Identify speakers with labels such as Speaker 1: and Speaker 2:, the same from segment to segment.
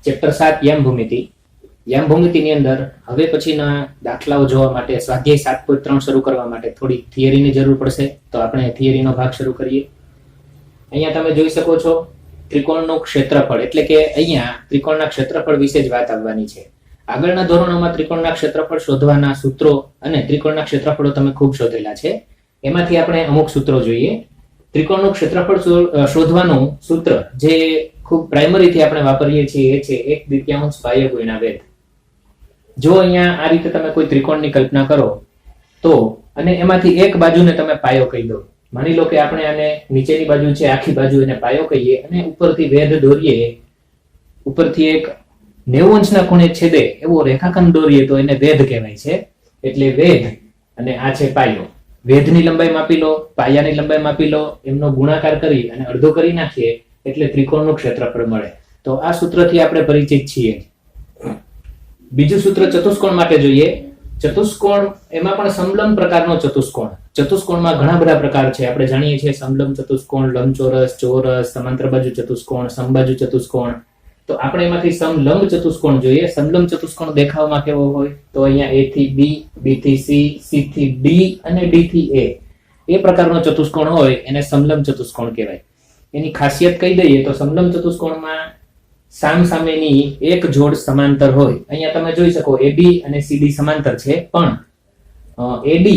Speaker 1: Chapter 7 યામ ભૂમિતિ. યામ ભૂમિતિની અંદર હવે પછીના દાખલાઓ જોવા માટે સ્વાધ્યાય 7.3 શરૂ કરવા માટે થોડી થિયરીની જરૂર પડશે, તો આપણે થિયરીનો ભાગ શરૂ કરીએ. અહીંયા તમે જોઈ શકો છો ત્રિકોણનું ક્ષેત્રફળ, એટલે કે અહીંયા ત્રિકોણના ક્ષેત્રફળ વિશે જ વાત આવવાની છે. આગળના ધોરણોમાં ત્રિકોણના ક્ષેત્રફળ શોધવાના સૂત્રો અને ત્રિકોણના ક્ષેત્રફળો તમે ખૂબ શોધેલા છે. એમાંથી આપણે અમુક સૂત્રો જોઈએ. ત્રિકોણનું ક્ષેત્રફળ શોધવાનું સૂત્ર જે ખૂબ પ્રાઇમરીથી આપણે વાપરીએ છીએ એ છે 1/2 પાયો ગુણ્યા વેધ. જો અહીંયા આ રીતે તમે કોઈ ત્રિકોણની કલ્પના કરો તો અને એમાંથી એક બાજુને તમે પાયો કહી દો. માની લો કે આપણે આને નીચેની બાજુ છે આખી બાજુ એને પાયો કહીએ અને ઉપરથી વેધ દોરીએ, ઉપરથી એક 90 અંશના ખૂણે છેદે એવો રેખાખંડ દોરીએ તો એને વેધ કહેવાય છે. એટલે વેધ અને આ છે પાયો. વેધની લંબાઈ માપી લો, પાયાની લંબાઈ માપી લો, એમનો ગુણાકાર કરી અને અડધો કરી નાખીએ એટલે ત્રિકોણનું ક્ષેત્રફળ મળે. તો આ સૂત્રથી આપણે પરિચિત છીએ. બીજું સૂત્ર ચતુષ્કોણ માટે જોઈએ. ચતુષ્કોણ એમાં પણ સમલંબ પ્રકારનો ચતુષ્કોણ. ચતુષ્કોણમાં ઘણા બધા પ્રકાર છે. આપણે જાણીએ છીએ સમલંબ ચતુષ્કોણ, લંબચોરસ, ચોરસ, સમાંતર બાજુ ચતુષ્કોણ, સમબાજુ ચતુષ્કોણ. તો આપણે એમાંથી સમલંબ ચતુષ્કોણ જોઈએ. સમલંબ ચતુષ્કોણ દેખાવમાં કેવો હોય તો અહીંયા A થી B, B થી C, C થી D અને D થી A એ પ્રકારનો ચતુષ્કોણ હોય એને સમલંબ ચતુષ્કોણ કહેવાય. એની ખાસિયત કહી દઈએ તો સમલંબ ચતુષ્કોણમાં સામસામેની એક જોડ સમાંતર હોય. અહીંયા તમે જોઈ શકો AB અને CD સમાંતર છે, પણ AD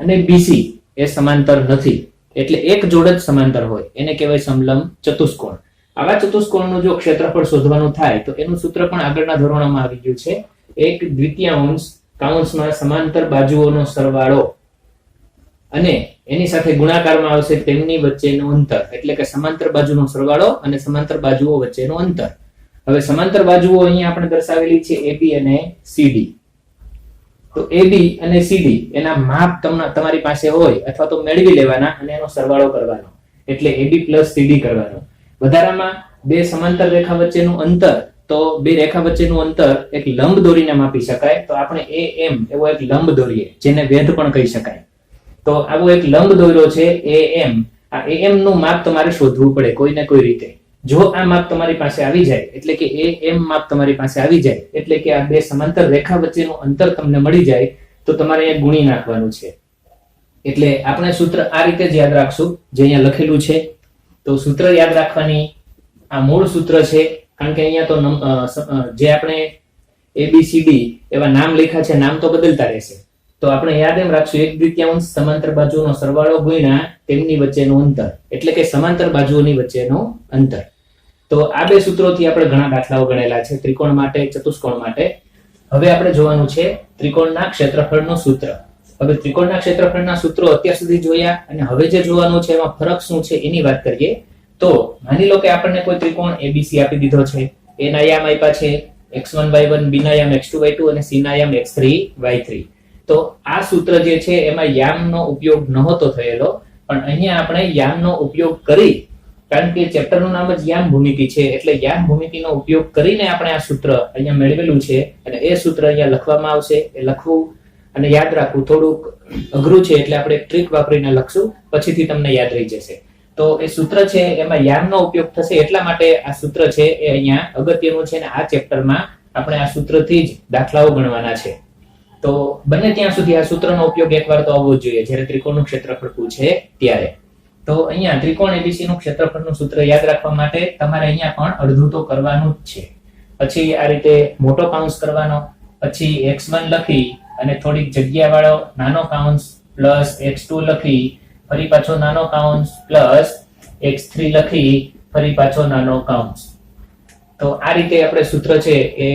Speaker 1: અને BC એ સમાંતર નથી. એટલે એક જોડ જ સમાંતર હોય એને કહેવાય સમલંબ ચતુષ્કોણ. આવા ચતુષ્કોણનું જો ક્ષેત્રફળ શોધવાનું થાય તો એનું સૂત્ર પણ આગળના ધોરણોમાં આવી ગયું છે. 1/2 કૌંસમાં સમાંતર બાજુઓનો સરવાળો અને એની સાથે ગુણાકારમાં આવશે તેમની વચ્ચેનું અંતર, એટલે કે સમાંતર બાજુનો સરવાળો અને સમાંતર બાજુઓ વચ્ચેનું અંતર. હવે સમાંતર બાજુઓ અહીંયા આપણે દર્શાવેલી છે AB અને CD. તો AB અને CD એના માપ તમારી પાસે હોય અથવા તો મેળવી લેવાના અને એનો સરવાળો કરવાનો, એટલે AB + CD કરવાનો. વધારામાં બે સમાંતર રેખા વચ્ચેનું અંતર, તો બે રેખા વચ્ચેનું અંતર એક લંબ દોરીને માપી શકાય. તો આપણે AM એવો એક લંબ દોરીએ જેને વેધ પણ કહી શકાય. તો આવો એક લંબ દોર્યો છે AM. આ AM નું માપ તમારે શોધવું પડે કોઈને કોઈ રીતે. જો આ માપ તમારી પાસે આવી જાય, એટલે કે AM માપ તમારી પાસે આવી જાય, એટલે કે આ બે સમાંતર રેખા વચ્ચેનું અંતર તમને મળી જાય તો તમારે એ ગુણી નાખવાનું છે. એટલે આપણે સૂત્ર આ રીતે જ યાદ રાખશું જે અહીંયા લખેલું છે. તો સૂત્ર યાદ રાખવાની આ મૂળ સૂત્ર છે, કારણ કે અહીંયા તો જે આપણે ABCD એવા નામ લખ્યા છે, નામ તો બદલતા રહેશે. તો આપણે યાદ એમ રાખશું 1/2 સમાંતર બાજુનો સરવાળો ગુણ્યા તેમની વચ્ચેનું અંતર, એટલે કે સમાંતર બાજુઓની વચ્ચેનું અંતર. તો આ બે સૂત્રોથી આપણે ઘણા દાખલાઓ ગણેલા છે ત્રિકોણ માટે, ચતુષ્કોણ માટે. હવે આપણે જોવાનું છે ત્રિકોણના ક્ષેત્રફળનું સૂત્ર. હવે ત્રિકોણના ક્ષેત્રફળના સૂત્રો અત્યાર સુધી જોયા અને હવે જે જોવાનું છે એમાં ફરક શું છે એની વાત કરીએ. તો માની લો કે આપણને કોઈ ત્રિકોણ ABC આપી દીધો છે. A ના યામ આપ્યા છે x1 y1, B ના યામ x2 y2 અને C ના યામ x3 y3. તો આ સૂત્ર જે છે એમાં યામનો ઉપયોગ નહોતો થયેલો, પણ અહીંયા આપણે યામનો ઉપયોગ કરી, કારણ કે ચેપ્ટરનું નામ જ યામ ભૂમિતિ છે, એટલે યામ ભૂમિતિનો ઉપયોગ કરીને આપણે આ સૂત્ર અહીંયા મેળવેલું છે અને એ સૂત્ર અહીંયા લખવામાં આવશે. એ લખવું અને યાદ રાખવું થોડુંક અઘરું છે, એટલે આપણે ટ્રીક વાપરીને લખશું, પછીથી તમને યાદ રહી જશે. તો એ સૂત્ર છે એમાં યામનો ઉપયોગ થશે, એટલા માટે આ સૂત્ર છે એ અહીંયા અગત્યનું છે અને આ ચેપ્ટરમાં આપણે આ સૂત્રથી જ દાખલાઓ ગણવાના છે. તો બને ત્યાં સુધી આ સૂત્રનો ઉપયોગ એકવાર તો આવવો જ જોઈએ જ્યારે ત્રિકોણનું ક્ષેત્રફળ પૂછે ત્યારે. તો અહીંયા ત્રિકોણ ABC નું ક્ષેત્રફળનું સૂત્ર યાદ રાખવા માટે તમારે અહીંયા પણ અડધું તો કરવાનું જ છે. પછી આ રીતે મોટો કૌંસ કરવાનો, પછી x1 લખી અને થોડીક જગ્યા વાળો નાનો કૌંસ પ્લસ x2 લખી ફરી પાછો નાનો કૌંસ પ્લસ x3 લખી ફરી પાછો નાનો કૌંસ. તો આ રીતે આપણે સૂત્ર છે એ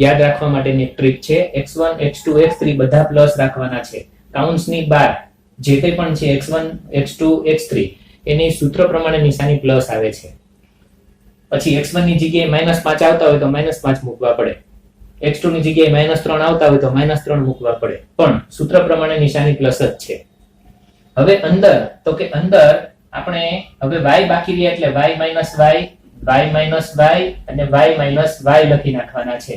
Speaker 1: યાદ રાખવા માટેની એક ટ્રીક છે. x1 x2 x3 બધા પ્લસ રાખવાના છે. કૌંસની બહાર જે કંઈ પણ છે x1 x2 x3 એની સૂત્ર પ્રમાણે નિશાની પ્લસ આવે છે. પછી x1 ની જગ્યાએ -5 આવતા હોય તો -5 મૂકવા પડે, x2 ની જગ્યાએ -3 આવતા હોય તો -3 મૂકવા પડે, પણ સૂત્ર પ્રમાણે નિશાની પ્લસ જ છે. હવે અંદર, તો કે અંદર આપણે હવે y બાકી રહ્યા એટલે y - y, y - y અને y - y લખી નાખવાના છે.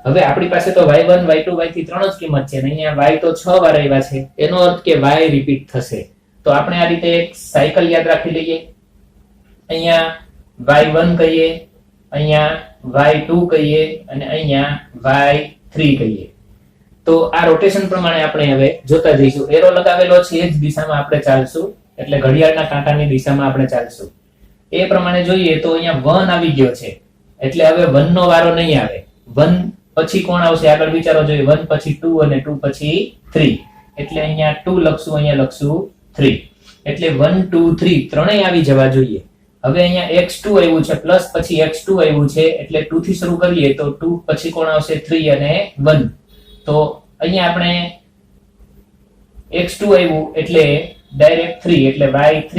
Speaker 1: હવે આપણી પાસે તો y1 y2 y3 ત્રણ જ કિંમત છે અને અહીંયા y તો 6 વાર આવ્યા છે, એનો અર્થ કે y રિપીટ થશે. તો આપણે આ રીતે એક સાયકલ યાદ રાખી લઈએ. અહીંયા y1 કહીએ, અહીંયા y2 કહીએ અને અહીંયા y3 કહીએ. તો આ રોટેશન પ્રમાણે આપણે હવે જોતા જઈશું. એરો લગાવેલો છે એ જ દિશામાં આપણે ચાલશું, એટલે ઘડિયાળના કાંટાની દિશામાં આપણે ચાલશું. એ પ્રમાણે જોઈએ તો અહીંયા 1 આવી ગયો છે, એટલે હવે 1 નો વારો નહીં આવે. 1 પછી કોણ આવશે આગળ વિચારો જોઈએ. 1 પછી 2 અને 2 પછી 3, એટલે અહીંયા 2 લખશું, અહીંયા લખશું 3, એટલે 1 2 3 ત્રણેય આવી જવા જોઈએ. હવે અહીંયા x2 આવ્યું છે, પ્લસ પછી x2 આવ્યું છે, એટલે 2 થી શરૂ કરીએ તો 2 પછી કોણ આવશે 3 અને 1. તો અહીંયા આપણે x2 આવ્યું એટલે ડાયરેક્ટ 3, એટલે y3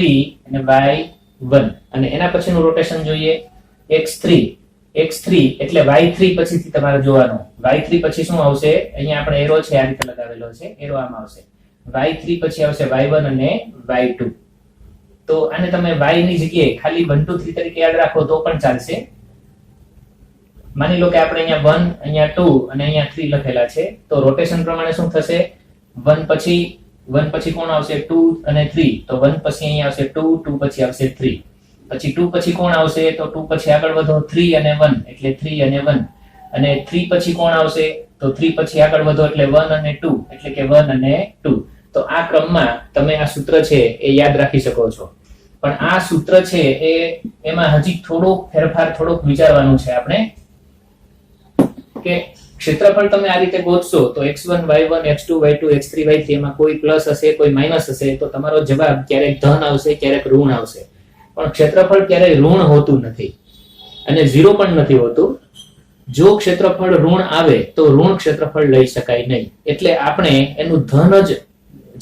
Speaker 1: અને y1. અને એના પછીનું રોટેશન જોઈએ x3 એટલે y3 પછીથી તમારે જોવાનું. y3 પછી શું આવશે? અહીંયા આપણે એરો છે આ રીતે લગાવેલો છે, એરો આમ આવશે. y3 પછી આવશે y1 અને y2. તો આને તમે y ની જગ્યાએ ખાલી 1 2 3 તરીકે યાદ રાખો તો પણ ચાલશે. માની લો કે આપણે અહીંયા 1 અહીંયા 2 અને અહીંયા 3 લખેલા છે, તો રોટેશન પ્રમાણે શું થશે? 1 પછી કોણ આવશે? 2 અને 3. તો 1 પછી અહીંયા આવશે 2, 2 પછી આવશે 3, પછી 2 પછી કોણ આવશે? તો 2 પછી આગળ વધો 3 અને 1, એટલે 3 અને 1. અને 3 પછી કોણ આવશે? તો 3 પછી આગળ વધો એટલે 1 અને 2, એટલે કે 1 અને 2. તો આ ક્રમમાં તમે આ સૂત્ર છે એ યાદ રાખી શકો છો. પણ આ સૂત્ર છે એમાં હજી થોડોક ફેરફાર, થોડોક વિચારવાનું છે આપણે, કે ક્ષેત્રફળ તમે આ રીતે ગોતશો તો x1 y1 x2 y2 x3 y3 એમાં કોઈ પ્લસ હશે, કોઈ માઇનસ હશે, તો તમારો જવાબ ક્યારેક ધન આવશે, ક્યારેક ઋણ આવશે. પણ ક્ષેત્રફળ ક્યારેય ઋણ હોતું નથી અને 0 પણ નથી હોતું. જો ક્ષેત્રફળ ઋણ આવે તો ઋણ ક્ષેત્રફળ લઈ શકાય નહીં, એટલે આપણે એનું ધન જ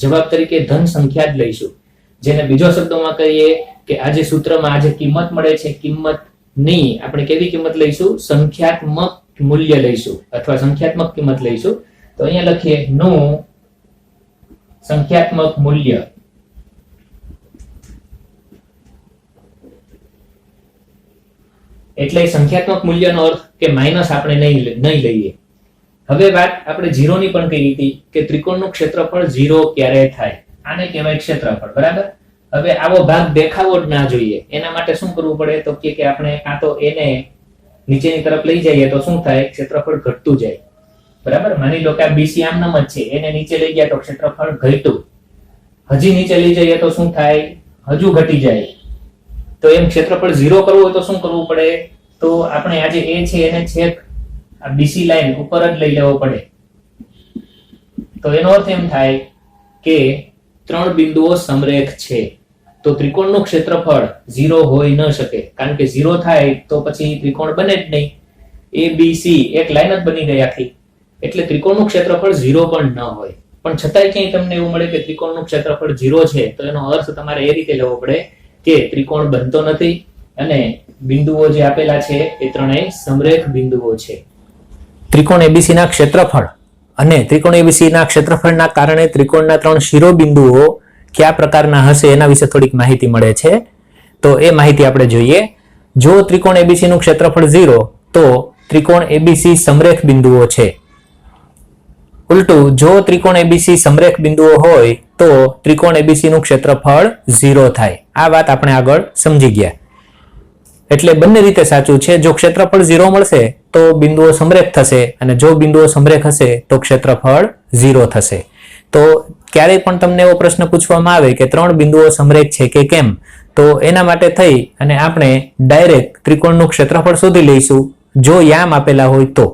Speaker 1: જવાબ તરીકે ધન સંખ્યા જ લઈશું. જેને બીજો શબ્દોમાં કહીએ કે આ જે સૂત્રમાં આ જે કિંમત મળે છે, કિંમત ની આપણે કેવી કિંમત લઈશું? સંખ્યાત્મક મૂલ્ય લઈશું અથવા સંખ્યાત્મક કિંમત લઈશું. તો અહીંયા લખીએ નું સંખ્યાત્મક મૂલ્ય. એટલે સંખ્યાત્મક મૂલ્યનો અર્થ કે માઇનસ આપણે નહીં લઈએ. હવે વાત આપણે 0 ની પણ કરી હતી કે ત્રિકોણનું ક્ષેત્રફળ 0 ક્યારે થાય? આને કહેવાય ક્ષેત્રફળ, બરાબર. હવે આવો ભાગ દેખાવો જ ના જોઈએ. એના માટે શું કરવું પડે? તો કે આપણે કાં તો એને નીચેની તરફ લઈ જઈએ તો શું થાય? ક્ષેત્રફળ ઘટતું જાય, બરાબર. માની લો કે આ BC આમનામ જ છે, એને નીચે લઈ ગયા તો ક્ષેત્રફળ ઘટ્યું. હજી નીચે લઈ જઈએ તો શું થાય? હજુ ઘટી જાય. તો એમ ક્ષેત્રફળ 0 કરવું હોય તો શું કરવું પડે? તો આપણે આ જે a છે એને છેક આ BC લાઈન ઉપર જ લઈ લેવો પડે. તો એનો અર્થ એમ થાય કે 3 બિંદુઓ સમરેખ છે, તો ત્રિકોણનું ક્ષેત્રફળ 0 હોઈ ન શકે, કારણ કે 0 થાય તો પછી ત્રિકોણ બને જ નહીં. ABC એક લાઈન જ બની ગઈ આખી, એટલે ત્રિકોણનું ક્ષેત્રફળ 0 પણ ન હોય. પણ છતાંય ક્યાંય તમને એવું મળે કે ત્રિકોણનું ક્ષેત્રફળ 0 છે, તો એનો અર્થ તમારે એ રીતે લેવો પડે કે ત્રિકોણ બનતો નથી અને બિંદુઓ જે આપેલા છે એ ત્રણેય સમરેખ બિંદુઓ છે. ત્રિકોણ ABC ના ક્ષેત્રફળ અને ત્રિકોણ ABC ના ક્ષેત્રફળના કારણે ત્રિકોણના 3 શિરોબિંદુઓ કયા પ્રકારના હશે એના વિશે થોડીક માહિતી મળે છે. તો એ માહિતી આપણે જોઈએ. જો ત્રિકોણ ABC નું ક્ષેત્રફળ 0, તો ત્રિકોણ ABC સમરેખ બિંદુઓ છે. ઉલટું, જો ત્રિકોણ ABC સમરેખ બિંદુઓ હોય તો ત્રિકોણ ABC નું ક્ષેત્રફળ 0 થાય. આ વાત આપણે આગળ સમજી ગયા. એટલે બંને રીતે સાચું છે. જો ક્ષેત્રફળ 0 મળશે તો બિંદુઓ સમરેખ થશે, અને જો બિંદુઓ સમરેખ હશે તો ક્ષેત્રફળ 0 થશે. તો ક્યારેય પણ તમને એવો પ્રશ્ન પૂછવામાં આવે કે 3 બિંદુઓ સમરેખ છે કે કેમ, તો એના માટે થઈ અને આપણે ડાયરેક્ટ ત્રિકોણનું ક્ષેત્રફળ શોધી લઈશું. જો યામ આપેલા હોય તો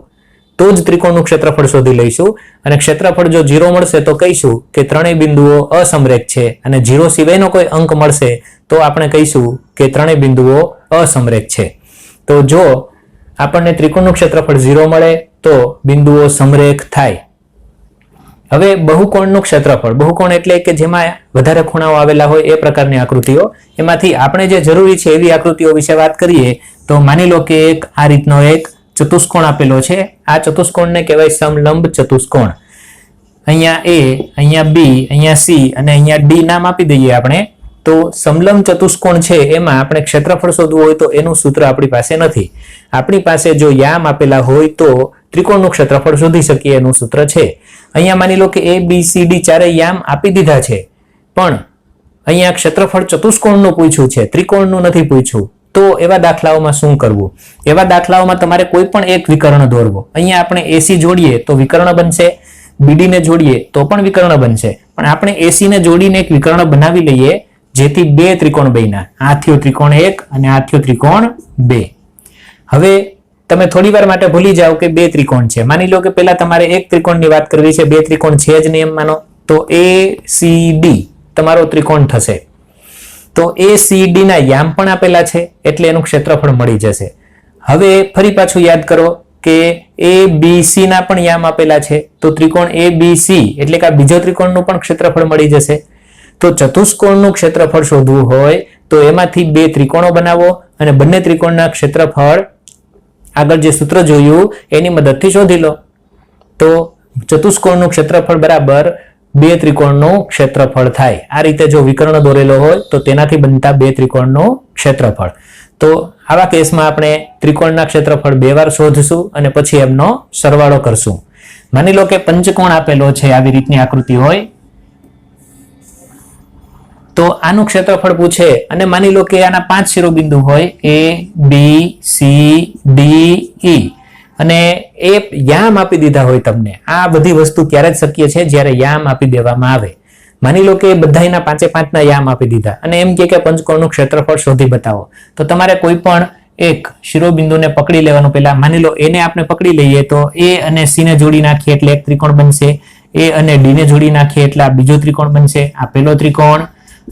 Speaker 1: જ ત્રિકોણનું ક્ષેત્રફળ શોધી લઈશું. અને ક્ષેત્રફળ જો 0 મળશે તો કહીશું કે ત્રણેય બિંદુઓ અસમરેખ છે, અને 0 સિવાયનો કોઈ અંક મળશે તો આપણે કહીશું કે ત્રણેય બિંદુઓ અસમરેખ છે. તો જો આપણને ત્રિકોણનું ક્ષેત્રફળ 0 મળે તો બિંદુઓ સમરેખ થાય. હવે બહુકોણનું ક્ષેત્રફળ, બહુકોણ એટલે કે જેમાં વધારે ખૂણાઓ આવેલા હોય એ પ્રકારની આકૃતિઓ, એમાંથી આપણે જે જરૂરી છે એવી આકૃતિઓ વિશે વાત કરીએ તો માની લો કે એક આ રીતનો એક ચતુષ્કોણ આપેલો છે. આ ચતુષ્કોણને કહેવાય સમલંબ ચતુષ્કોણ. અહીંયા A, અહીંયા B, અહીંયા C અને અહીંયા D નામ આપી દઈએ આપણે. તો સમલંબ ચતુષ્કોણ છે એમાં આપણે ક્ષેત્રફળ શોધવું હોય તો એનું સૂત્ર આપણી પાસે નથી. આપણી પાસે જો યામ આપેલા હોય તો ત્રિકોણનું ક્ષેત્રફળ શોધી શકીએ એનું સૂત્ર છે. અહીંયા માની લો કે A, B, C, D ચારે યામ આપી દીધા છે, પણ અહીંયા ક્ષેત્રફળ ચતુષ્કોણનું પૂછ્યું છે, ત્રિકોણનું નથી પૂછ્યું. તો એવા દાખલાઓમાં શું કરવું? એવા દાખલાઓમાં તમારે કોઈ પણ એક વિકર્ણ દોરવો. અહીંયા આપણે AC જોડીએ તો વિકર્ણ બનશે, BD ને જોડીએ તો પણ વિકર્ણ બનશે, પણ આપણે AC ને જોડીને એક વિકર્ણ બનાવી લઈએ જેથી બે ત્રિકોણ બન્યા. આ થયો ત્રિકોણ 1 અને આ થયો ત્રિકોણ 2. હવે તમે થોડી વાર માટે ભૂલી જાઓ કે બે ત્રિકોણ છે. માની લો કે પહેલા તમારે એક ત્રિકોણની વાત કરવી છે, બે ત્રિકોણ છે જ નહીં એમ માનો, તો ACD તમારો ત્રિકોણ થશે. તો ACD ના યામ પણ આપેલા છે એટલે એનું ક્ષેત્રફળ મળી જશે. હવે ફરી પાછું યાદ કરો કે ABC ના પણ યામ આપેલા છે, તો ત્રિકોણ ABC એટલે કે આ બીજો ત્રિકોણનું પણ ક્ષેત્રફળ મળી જશે. તો ચતુષ્કોણનું ક્ષેત્રફળ શોધવું હોય તો એમાંથી બે ત્રિકોણો બનાવો અને બંને ત્રિકોણના ક્ષેત્રફળ આગળ જે સૂત્ર જોયું એની મદદથી શોધી લો. તો ચતુષ્કોણનું ક્ષેત્રફળ બરાબર બે ત્રિકોણનું ક્ષેત્રફળ થાય. આ રીતે જો વિકર્ણ દોરેલો હોય તો તેનાથી બનતા બે ત્રિકોણનું ક્ષેત્રફળ. તો આવા કેસમાં આપણે ત્રિકોણના ક્ષેત્રફળ બે વાર શોધશું અને પછી એમનો સરવાળો કરશું. માની લો કે પંચકોણ આપેલો છે, આવી રીતની આકૃતિ હોય તો આનું ક્ષેત્રફળ પૂછે અને માની લો કે આના 5 શિરોબિંદુ હોય ABCDE અને એ યામ આપી દીધા હોય તમને. આ બધી વસ્તુ ત્યારે જ શક્ય છે જ્યારે યામ આપી દેવામાં આવે. માની લો કે બધાયના 5 ના યામ આપી દીધા અને એમ કે પંચકોણનું ક્ષેત્રફળ શોધી બતાવો, તો તમારે કોઈ પણ એક શિરોબિંદુને પકડી લેવાનું. પહેલા માની લો A ને આપણે પકડી લઈએ તો A અને C ને જોડી નાખીએ એટલે એક ત્રિકોણ બનશે, A અને D ને જોડી નાખીએ એટલે આ બીજો ત્રિકોણ બનશે, આ પહેલો ત્રિકોણ,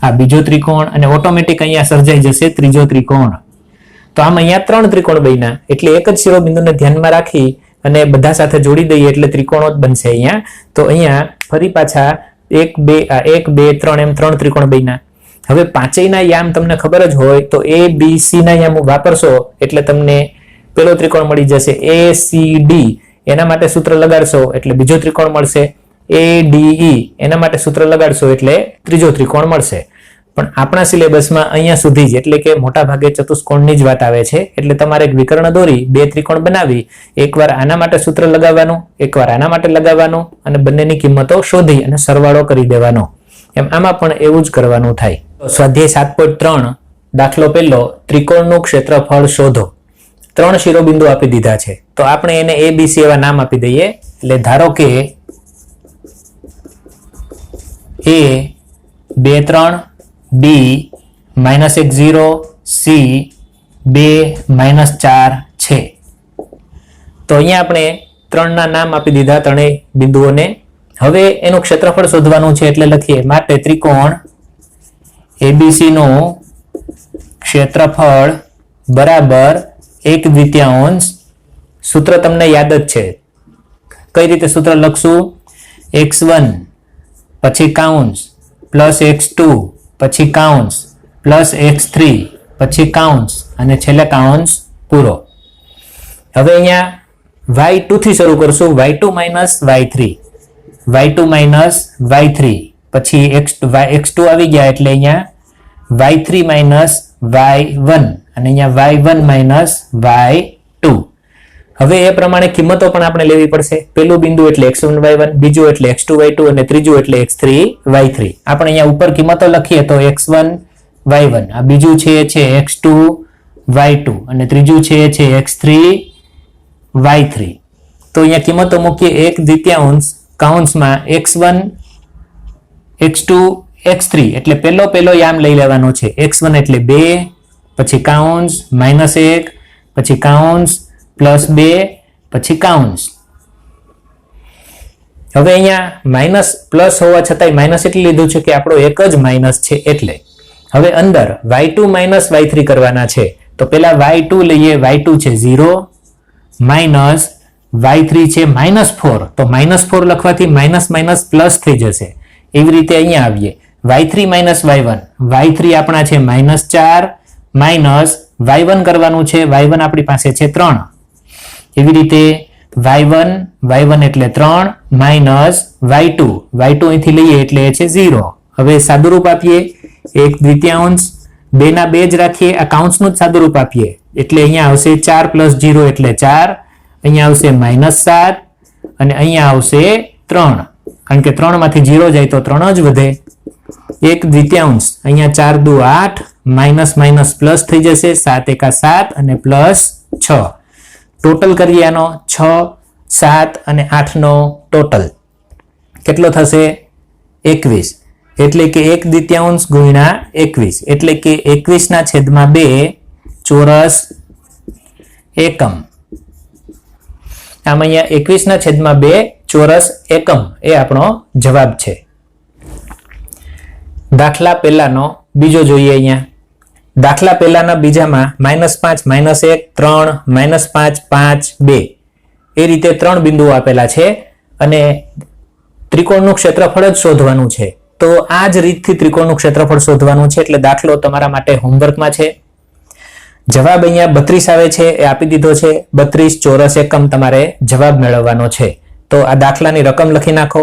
Speaker 1: આ બીજો ત્રિકોણ અને ઓટોમેટિક અહીંયા સર્જાઈ જશે ત્રીજો ત્રિકોણ. તો આમ અહીંયા 3 ત્રિકોણ બન્યા એટલે એક જ શિરોબિંદુને ધ્યાનમાં રાખી અને બધા સાથે જોડી દઈએ એટલે ત્રિકોણો જ બનશે અહીંયા. તો અહીંયા ફરી પાછા 1 2 3 એમ 3 ત્રિકોણ બન્યા. હવે પાંચેયના યામ તમને ખબર જ હોય તો ABC ના યામ વાપરશો એટલે તમને પેલો ત્રિકોણ મળી જશે. ACD એના માટે સૂત્ર લગાડશો એટલે બીજો ત્રિકોણ મળશે. ADE એના માટે સૂત્ર લગાડશો એટલે ત્રીજો ત્રિકોણ મળશે. પણ આપણા સિલેબસમાં અહીંયા સુધી જ એટલે કે મોટા ભાગે ચતુષ્કોણની જ વાત આવે છે. એટલે તમારે એક વિકર્ણ દોરી બે ત્રિકોણ બનાવી એકવાર આના માટે સૂત્ર લગાવવાનું, એકવાર આના માટે લગાવવાનું અને બંનેની કિંમતો શોધી અને સરવાળો કરી દેવાનો. એમ આમાં પણ એવું જ કરવાનું થાય. સ્વાધ્યાય 7.3 દાખલો પહેલો, ત્રિકોણનું ક્ષેત્રફળ શોધો. 3 શિરોબિંદુ આપી દીધા છે તો આપણે એને ABC એવા નામ આપી દઈએ. એટલે ધારો કે A 2 3, B -1 0, C 2 -4 છે. તો અહીંયા આપણે 3 ના નામ આપી દીધા ત્રણેય બિંદુઓને. હવે એનું ક્ષેત્રફળ શોધવાનું છે એટલે લખીએ માટે ત્રિકોણ ABC નું ક્ષેત્રફળ બરાબર 1/2. સૂત્ર તમને યાદ જ છે. કઈ રીતે સૂત્ર લખશું? x1 પછી કાઉન્સ પ્લસ x2 પછી કાઉન્સ પ્લસ x3 પછી કાઉન્સ અને છેલ્લે કાઉન્સ પૂરો. હવે અહીંયા y2 થી શરૂ કરશું. y2 y3, y2 y3 પછી x2 આવી ગયા એટલે અહીંયા y3 y1 અને અહીંયા y1 y2. હવે એ પ્રમાણે કિંમતો પણ આપણે લેવી પડશે. પેલું બિંદુ એટલે x1 y1, બીજું એટલે x2 y2 અને ત્રીજું એટલે x3 y3. આપણે અહીંયા ઉપર કિંમતો લખીએ તો x1 y1, આ બીજું છે x2 y2 અને ત્રીજું છે x3 y3. તો અહીંયા કિંમતો મૂકીએ 1/2 કાઉન્સમાં x1 x2 x3 એટલે પેલો યામ લઈ લેવાનો છે. x1 એટલે 2 પછી કાઉન્સ -1 પછી કાઉન્સ +2 પછી કાઉન્સ. હવે અહીંયા માઇનસ પ્લસ હોવા છતાંય માઇનસ એટલે લીધું છે કે આપણો એક જ માઇનસ છે એટલે. હવે અંદર y2 y3 કરવાના છે તો પેલા y2 લઈએ. y2 છે 0 માઇનસ y3 છે -4 તો -4 લખવાથી માઇનસ માઇનસ પ્લસ થઈ જશે. એવી રીતે અહીંયા આવીએ y3 y1, y3 આપણા છે -4 માઇનસ y1 કરવાનું છે. y1 આપણી પાસે છે 3. એવી રીતે y1 એટલે 3 માઇનસ y2 અહીંથી લઈએ એટલે છે 0. હવે સાદુરૂપ આપીએ 1/2, 2 ના 2 જ રાખીએ. આ કાઉન્સનું જ સાદુરૂપ આપીએ એટલે અહીંયા આવશે 4 + 0 એટલે 4, અહીંયા આવશે -7 અને અહીંયા આવશે 3 કારણ કે 3 માંથી 0 જાય તો 3 જ વધે. 1 દ્વિતીયાંશ, અહીંયા 4 દુ 8, માઇનસ માઇનસ પ્લસ થઈ જશે, 7 એકા 7 અને પ્લસ 6. ટોટલ કરીએ આનો 6, 7 અને 8 નો ટોટલ કેટલો થશે? 21. એટલે કે 1 દ્વિતીયાંશ ગુણ્યા 21 એટલે કે 21 ના છેદમાં 2 ચોરસ એકમ. આમ અહીંયા 21 ના છેદમાં 2 ચોરસ એકમ એ આપણો જવાબ છે. દાખલા પહેલાનો બીજો જોઈએ. અહીંયા દાખલા પહેલાના બીજામાં -5, -1, 3, -5, 5, 2 એ રીતે 3 બિંદુઓ આપેલા છે અને ત્રિકોણનું ક્ષેત્રફળ જ શોધવાનું છે. તો આ જ રીતથી ત્રિકોણનું ક્ષેત્રફળ શોધવાનું છે. એટલે દાખલો તમારા માટે હોમવર્કમાં છે. જવાબ અહીંયા 32 આવે છે એ આપી દીધો છે. 32 ચોરસ એકમ તમારે જવાબ મેળવવાનો છે. તો આ દાખલાની રકમ લખી નાખો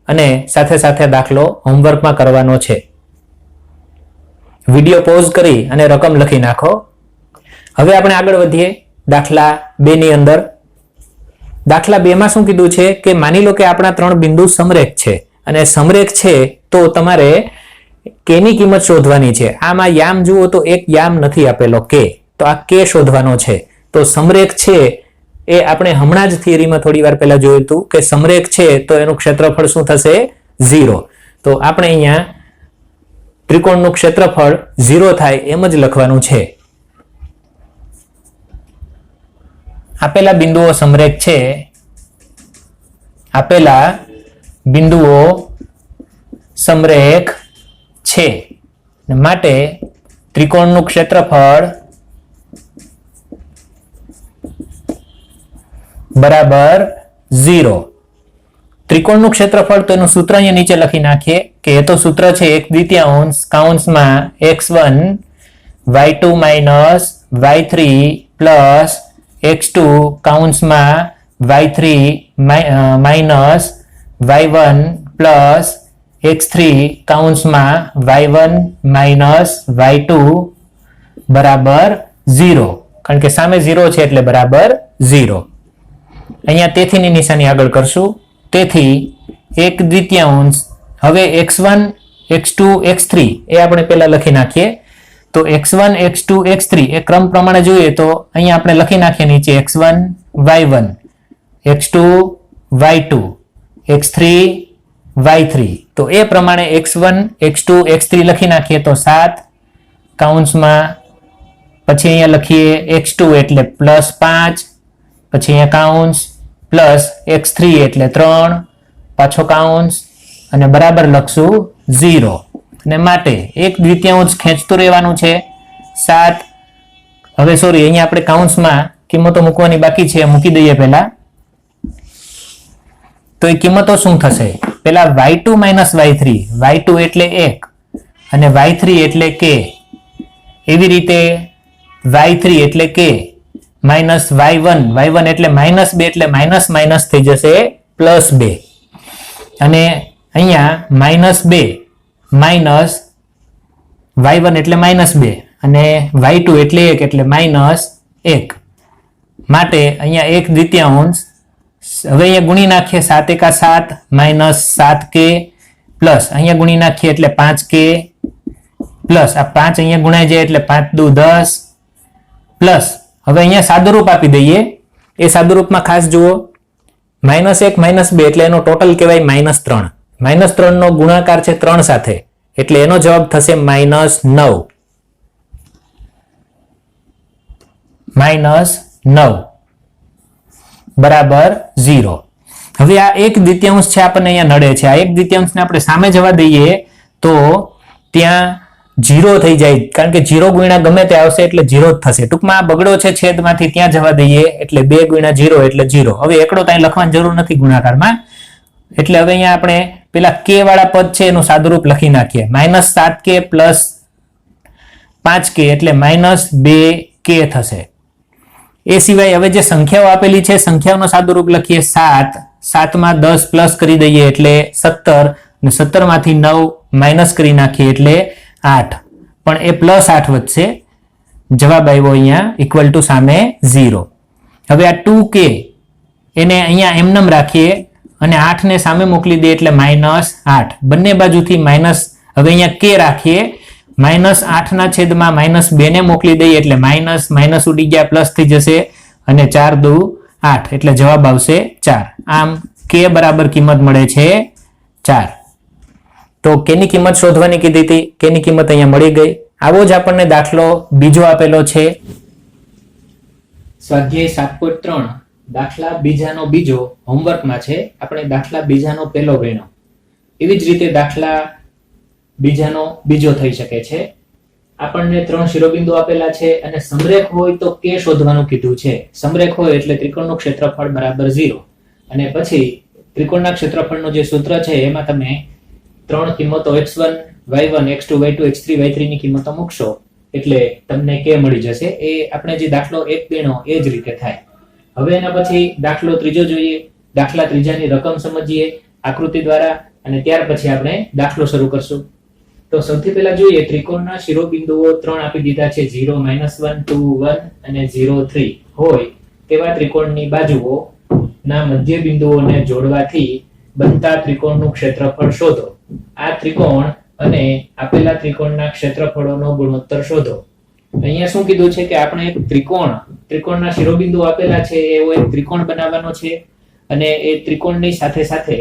Speaker 1: અને સાથે સાથે દાખલો હોમવર્કમાં કરવાનો છે. વિડીયો પોઝ કરી અને રકમ લખી નાખો. હવે આપણે આગળ વધીએ દાખલા 2 ની અંદર. દાખલા 2 માં શું કીધું છે કે માની લો કે આપણા 3 બિંદુ સમરેખ છે અને સમરેખ છે તો તમારે કે ની કિંમત શોધવાની છે. આમાં યામ જુઓ તો એક યામ નથી આપેલો કે, તો આ કે શોધવાનો છે. તો સમરેખ છે એ આપણે હમણાં જ થિયરીમાં થોડી વાર પહેલા જોયું હતું કે સમરેખ છે તો એનું ક્ષેત્રફળ શું થશે? 0. તો આપણે અહીંયા ત્રિકોણનું ક્ષેત્રફળ 0 થાય એમ જ લખવાનું છે. આપેલા બિંદુઓ સમરેખ છે. આપેલા બિંદુઓ સમરેખ છે માટે ત્રિકોણનું ક્ષેત્રફળ બરાબર 0. ત્રિકોણનું ક્ષેત્રફળ તો એનું સૂત્ર અહીંયા નીચે લખી નાખીએ કે એ તો સૂત્ર છે 1 દ્વિતીયાંશ કૌંસમાં x1 y2 minus y3 plus x2 કૌંસમાં y3 minus y1 plus x3 કૌંસમાં y1 minus y2 બરાબર 0. કારણ કે સામે 0 છે એટલે બરાબર 0. અહીંયા તેથીની નિશાની આગળ કરશું. તેથી 1 દ્વિતીયાંશ, હવે x1 x2 x3 એ આપણે પહેલા લખી નાખીએ. તો x1 x2 x3 એ ક્રમ પ્રમાણે જોઈએ તો અહીંયા આપણે લખી નાખીએ નીચે x1 y1 x2 y2 x3 y3. તો એ પ્રમાણે x1 x2 x3 લખી નાખીએ તો 7 કૌંસમાં, પછી અહીંયા લખીએ x2 એટલે +5, પછી અહીંયા કૌંસ પ્લસ x3 એટલે 3, પાછો કૌંસ અને બરાબર લખશું 0. અને માટે 1 દ્વિતીયાંશ ખેંચતું રહેવાનું છે 7. હવે સોરી અહીંયા આપણે કૌંસમાં કિંમતો મૂકવાની બાકી છે, મૂકી દઈએ પહેલા. તો એ કિંમતો શું થશે? પહેલા y2 minus y3, y2 એટલે 1 અને y3 એટલે k. એવી રીતે y3 એટલે k માઇનસ y1 એટલે -2 એટલે માઇનસ માઇનસ થઈ જશે +2. અને અહીંયા -2 માઇનસ y1 એટલે -2 અને y2 એટલે 1 એટલે -1. માટે અહીંયા 1 દ્વિતીયાંશ, હવે અહીંયા ગુણી નાખીએ 7 એકા 7 માઇનસ 7k પ્લસ અહીંયા ગુણી નાખીએ એટલે 5k પ્લસ આ 5 અહીંયા ગુણાઈ જાય એટલે 5 દુ 10 પ્લસ હવે અહીંયા સાદુરૂપ આપી દઈએ. એ સાદુરૂપમાં ખાસ જુઓ -1 -2 એટલે એનો ટોટલ કહેવાય -3. -3 નો ગુણાકાર છે 3 સાથે એટલે એનો જવાબ થશે -9 બરાબર 0. હવે આ 1 દ્વિતીયાંશ છે આપણને અહીંયા નડે છે. આ 1 દ્વિતીયાંશને આપણે સામે જવા દઈએ તો ત્યાં 0 થઈ જાય, કારણ કે 0 ગુણ્યા ગમે તે આવશે એટલે 0 જ થશે. ટૂંકમાં આ બગડો છે છેદમાંથી, ત્યાં જવા દઈએ એટલે 2 ગુણ્યા 0 એટલે 0. હવે એકડો ત્યાં લખવાની જરૂર નથી ગુણાકારમાં. એટલે હવે અહીંયા આપણે પેલા k વાળા પદ છે એનું સાદુરૂપ લખી નાખીએ. -7k પ્લસ 5k એટલે -2k થશે. એ સિવાય હવે જે સંખ્યાઓ આપેલી છે સંખ્યાઓનો સાદુરૂપ લખીએ 7. 7 માં 10 પ્લસ કરી દઈએ એટલે 17 અને 17 માંથી 9 માઇનસ કરી નાખીએ એટલે 8. પણ એ +8 વધશે. જવાબ આવ્યો અહીંયા ઇક્વલ ટુ સામે 0. હવે આ 2k એને અહીંયા એમનેમ રાખીએ અને 8 ને સામે મોકલી દઈએ એટલે -8. બંને બાજુથી માઇનસ હવે અહીંયા કે રાખીએ, -8 ના છેદમાં -2 ને મોકલી દઈએ એટલે માઇનસ માઇનસ ઉડી ગયા, પ્લસ થઈ જશે અને 4 દુ 8 એટલે જવાબ આવશે 4. આમ કે બરાબર કિંમત મળે છે 4. તો કેની કિંમત શોધવાની કીધી હતી, કેની કિંમત અહીંયા મળી ગઈ. આવો જ આપણને દાખલો બીજો આપેલો છે, સ્વાધ્યાય 7.3 દાખલા બીજાનો બીજો હોમવર્કમાં છે. આપણે દાખલા બીજાનો પહેલો ગણ્યો, એવી જ રીતે દાખલા બીજાનો બીજો થઈ શકે છે. આપણને 3 શિરોબિંદુ આપેલા છે અને સમરેખ હોય તો કે શોધવાનું કીધું છે. સમરેખ હોય એટલે ત્રિકોણનું ક્ષેત્રફળ બરાબર 0 અને પછી ત્રિકોણના ક્ષેત્રફળનું જે સૂત્ર છે એમાં તમે 3 કિંમતો x1 y1 x2 y2 x3 y3 ની કિંમતો મૂકશો એટલે તમને કે મળી જશે. એ આપણે જે દાખલો 1 ગણ્યો એ જ રીતે થાય. હવે એના પછી દાખલો ત્રીજો જોઈએ. દાખલા ત્રીજાની રકમ સમજીએ આકૃતિ દ્વારા અને ત્યાર પછી આપણે દાખલો શરૂ કરશું. તો સૌથી પહેલા જોઈએ, ત્રિકોણના શિરોબિંદુઓ 3 આપી દીધા છે, 0 -1 2 1 અને 0 3 હોય તેવા ત્રિકોણની બાજુઓ ના મધ્ય બિંદુઓને જોડવાથી બનતા ત્રિકોણનું ક્ષેત્રફળ શોધો. આ ત્રિકોણ અને આપેલા ત્રિકોણના ક્ષેત્રફળોનો ગુણોત્તર શોધો. અહીંયા શું કીધું છે કે આપણે એક ત્રિકોણના શિરોબિંદુ આપેલા છે એવો એક ત્રિકોણ બનાવવાનો છે અને એ ત્રિકોણની સાથે સાથે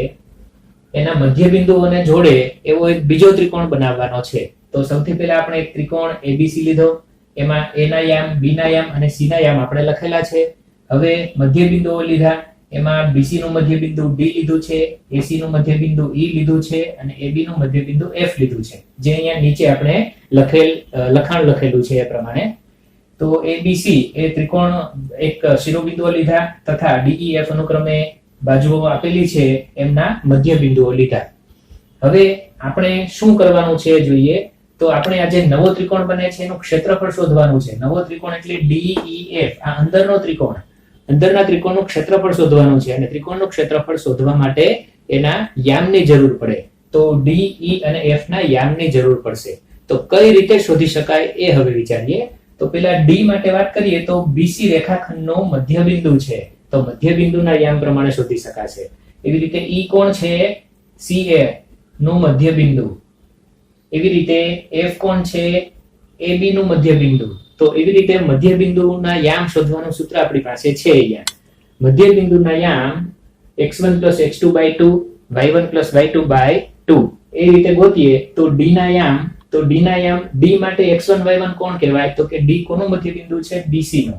Speaker 1: એના મધ્ય બિંદુઓને જોડે એવો એક બીજો ત્રિકોણ બનાવવાનો છે. તો સૌથી પહેલા આપણે એક ત્રિકોણ ABC લીધો, એમાં A ના યામ, B ના યામ અને C ના યામ આપણે લખેલા છે. હવે મધ્ય બિંદુઓ લીધા, એમાં BC નું મધ્ય બિંદુ D લીધું છે, AC નું મધ્ય બિંદુ E લીધું છે અને AB નું મધ્ય બિંદુ F લીધું છે, જે અહીંયા નીચે આપણે લખાણ લખેલું છે એ પ્રમાણે. તો ABC એ ત્રિકોણ એક શિરોબિંદુઓ લીધા તથા DEF અનુક્રમે બાજુઓ આપેલી છે એમના મધ્ય બિંદુઓ લીધા. હવે આપણે શું કરવાનું છે જોઈએ, તો આપણે આ જે નવો ત્રિકોણ બને છે એનું ક્ષેત્રફળ શોધવાનું છે. નવો ત્રિકોણ એટલે DEF, આ અંદરનો ત્રિકોણ, અંદરના ત્રિકોણનું ક્ષેત્રફળ શોધવાનું છે અને ત્રિકોણનું ક્ષેત્રફળ શોધવા માટે એના યામની જરૂર પડે. તો DE અને F ના યામની જરૂર પડશે. તો કઈ રીતે શોધી શકાય એ હવે વિચારીએ. તો પેલા D માટે વાત કરીએ તો BC રેખાખંડનું મધ્ય બિંદુ છે, તો મધ્ય બિંદુના યામ પ્રમાણે શોધી શકાશે. એવી રીતે E કોણ છે, CA નું મધ્ય બિંદુ. એવી રીતે F કોણ છે, AB નું મધ્ય બિંદુ. તો એવી રીતે મધ્ય બિંદુના યામ શોધવાનું સૂત્ર આપણી પાસે છે. અહીંયા મધ્ય બિંદુના યામ x1 + x2 / 2 y1 + y2 / 2 એ રીતે ગોતીએ તો D ના યામ D માટે x1 y1 કોણ કહેવાય, તો કે D કોનું મધ્ય બિંદુ છે, BC નો.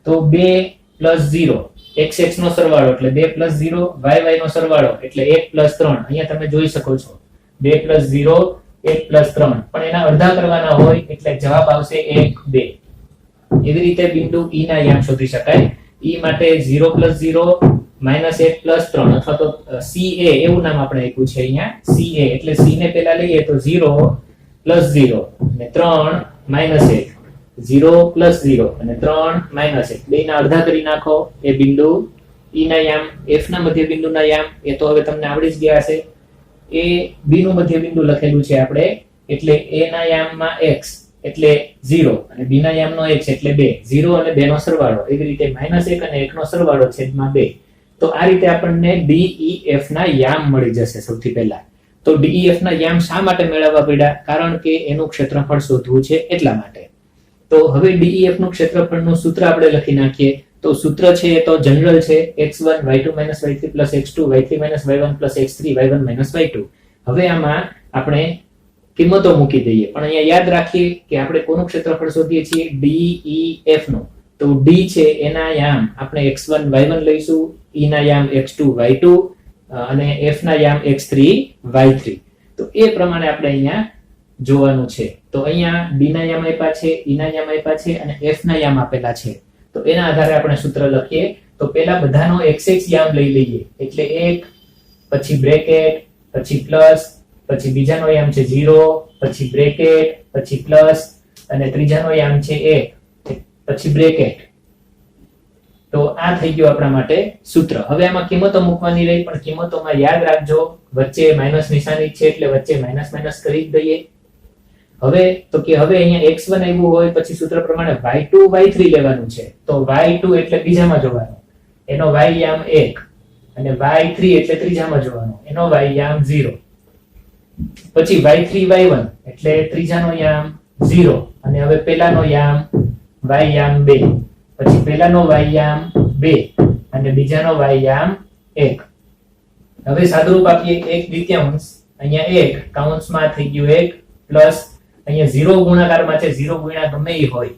Speaker 1: તો 2 + 0 x નો સરવાળો એટલે 2 + 0 y નો સરવાળો એટલે 1 + 3. અહીંયા તમે જોઈ શકો છો 2 + 0 1 + 3, પણ એના અડધા કરવાના હોય એટલે જવાબ આવશે 1 2. એવી રીતે બિંદુ E ના યામ શોધી શકાય. E માટે 0 + 0 -1 + 3 અથવા તો CA એવું નામ આપણે આપ્યું છે અહીંયા. CA એટલે C ને પહેલા લઈએ તો 0 + 0 અને 3 -1, 0 + 0 અને 3 -1, બેયના અડધા કરી નાખો એ બિંદુ E ના યામ. F ના મધ્ય બિંદુના યામ એ તો હવે તમને આવડી જ ગયા હશે. એ B નું મધ્ય બિંદુ લખેલું છે આપણે એટલે A ના યામમાં x એટલે 0 અને B ના યામનો x એટલે 2, 0 અને 2 નો સરવાળો. એવી રીતે -1 અને 1 નો સરવાળો છેદમાં 2. તો આ રીતે આપણને DEF ના યામ મળી જશે સૌથી પહેલા. તો DEF ના યામ શા માટે મેળવવા પડ્યા, કારણ કે એનું ક્ષેત્રફળ શોધવું છે એટલા માટે. તો હવે DEF નું ક્ષેત્રફળનું સૂત્ર આપણે લખી નાખીએ. તો સૂત્ર છે એ તો જનરલ છે, x1 y2 - y3 + x2 y3 - y1 + x3 y1 - y2. હવે આમાં આપણે કિંમતો મૂકી દઈએ, પણ અહીંયા યાદ રાખીએ કે આપણે કોનું ક્ષેત્રફળ શોધીએ છીએ, DEF નું. તો D છે એના યામ આપણે x1 y1 લઈશું, E ના યામ x2 y2 અને F ના યામ x3 y3. તો એ પ્રમાણે આપણે અહીંયા જોવાનું છે. તો અહીંયા D ના યામ આપ્યા છે, E ના યામ આપ્યા છે અને F ના યામ આપેલા છે. તો એના આધારે આપણે સૂત્ર લખીએ. તો પહેલા બધાનો xx યામ લઈ લઈએ એટલે 1, પછી બ્રેકેટ, પછી પ્લસ, પછી બીજાનો યામ છે 0, પછી બ્રેકેટ, પછી પ્લસ અને ત્રીજાનો યામ છે 1, પછી બ્રેકેટ. તો આ થઈ ગયું આપણા માટે સૂત્ર. હવે આમાં કિંમતો મૂકવાની રહી, પણ કિંમતોમાં યાદ રાખજો વચ્ચે માઈનસ નિશાની છે એટલે વચ્ચે માઈનસ માઈનસ કરી જ દઈએ. હવે તો કે હવે અહીંયા x1 આવ્યું હોય પછી સૂત્ર પ્રમાણે y2 y3 લેવાનું છે. તો y2 એટલે બીજામાં જોવાનું, એનો y યામ 1 અને y3 એટલે ત્રીજામાં જોવાનું, એનો y યામ 0. પછી y3 y1 એટલે ત્રીજાનો યામ 0 અને હવે પેલાનો યામ y યામ 2, પછી પેલાનો y યામ 2 અને બીજાનો y યામ 1. હવે સાદુરૂપ આપીએ 1/2 અહીંયા 1 કૌંસમાં થઈ ગયું 1 પ્લસ અહીંયા 0 ગુણાકારમાં છે, 0 ગુણ્યા ગમે ઈ હોય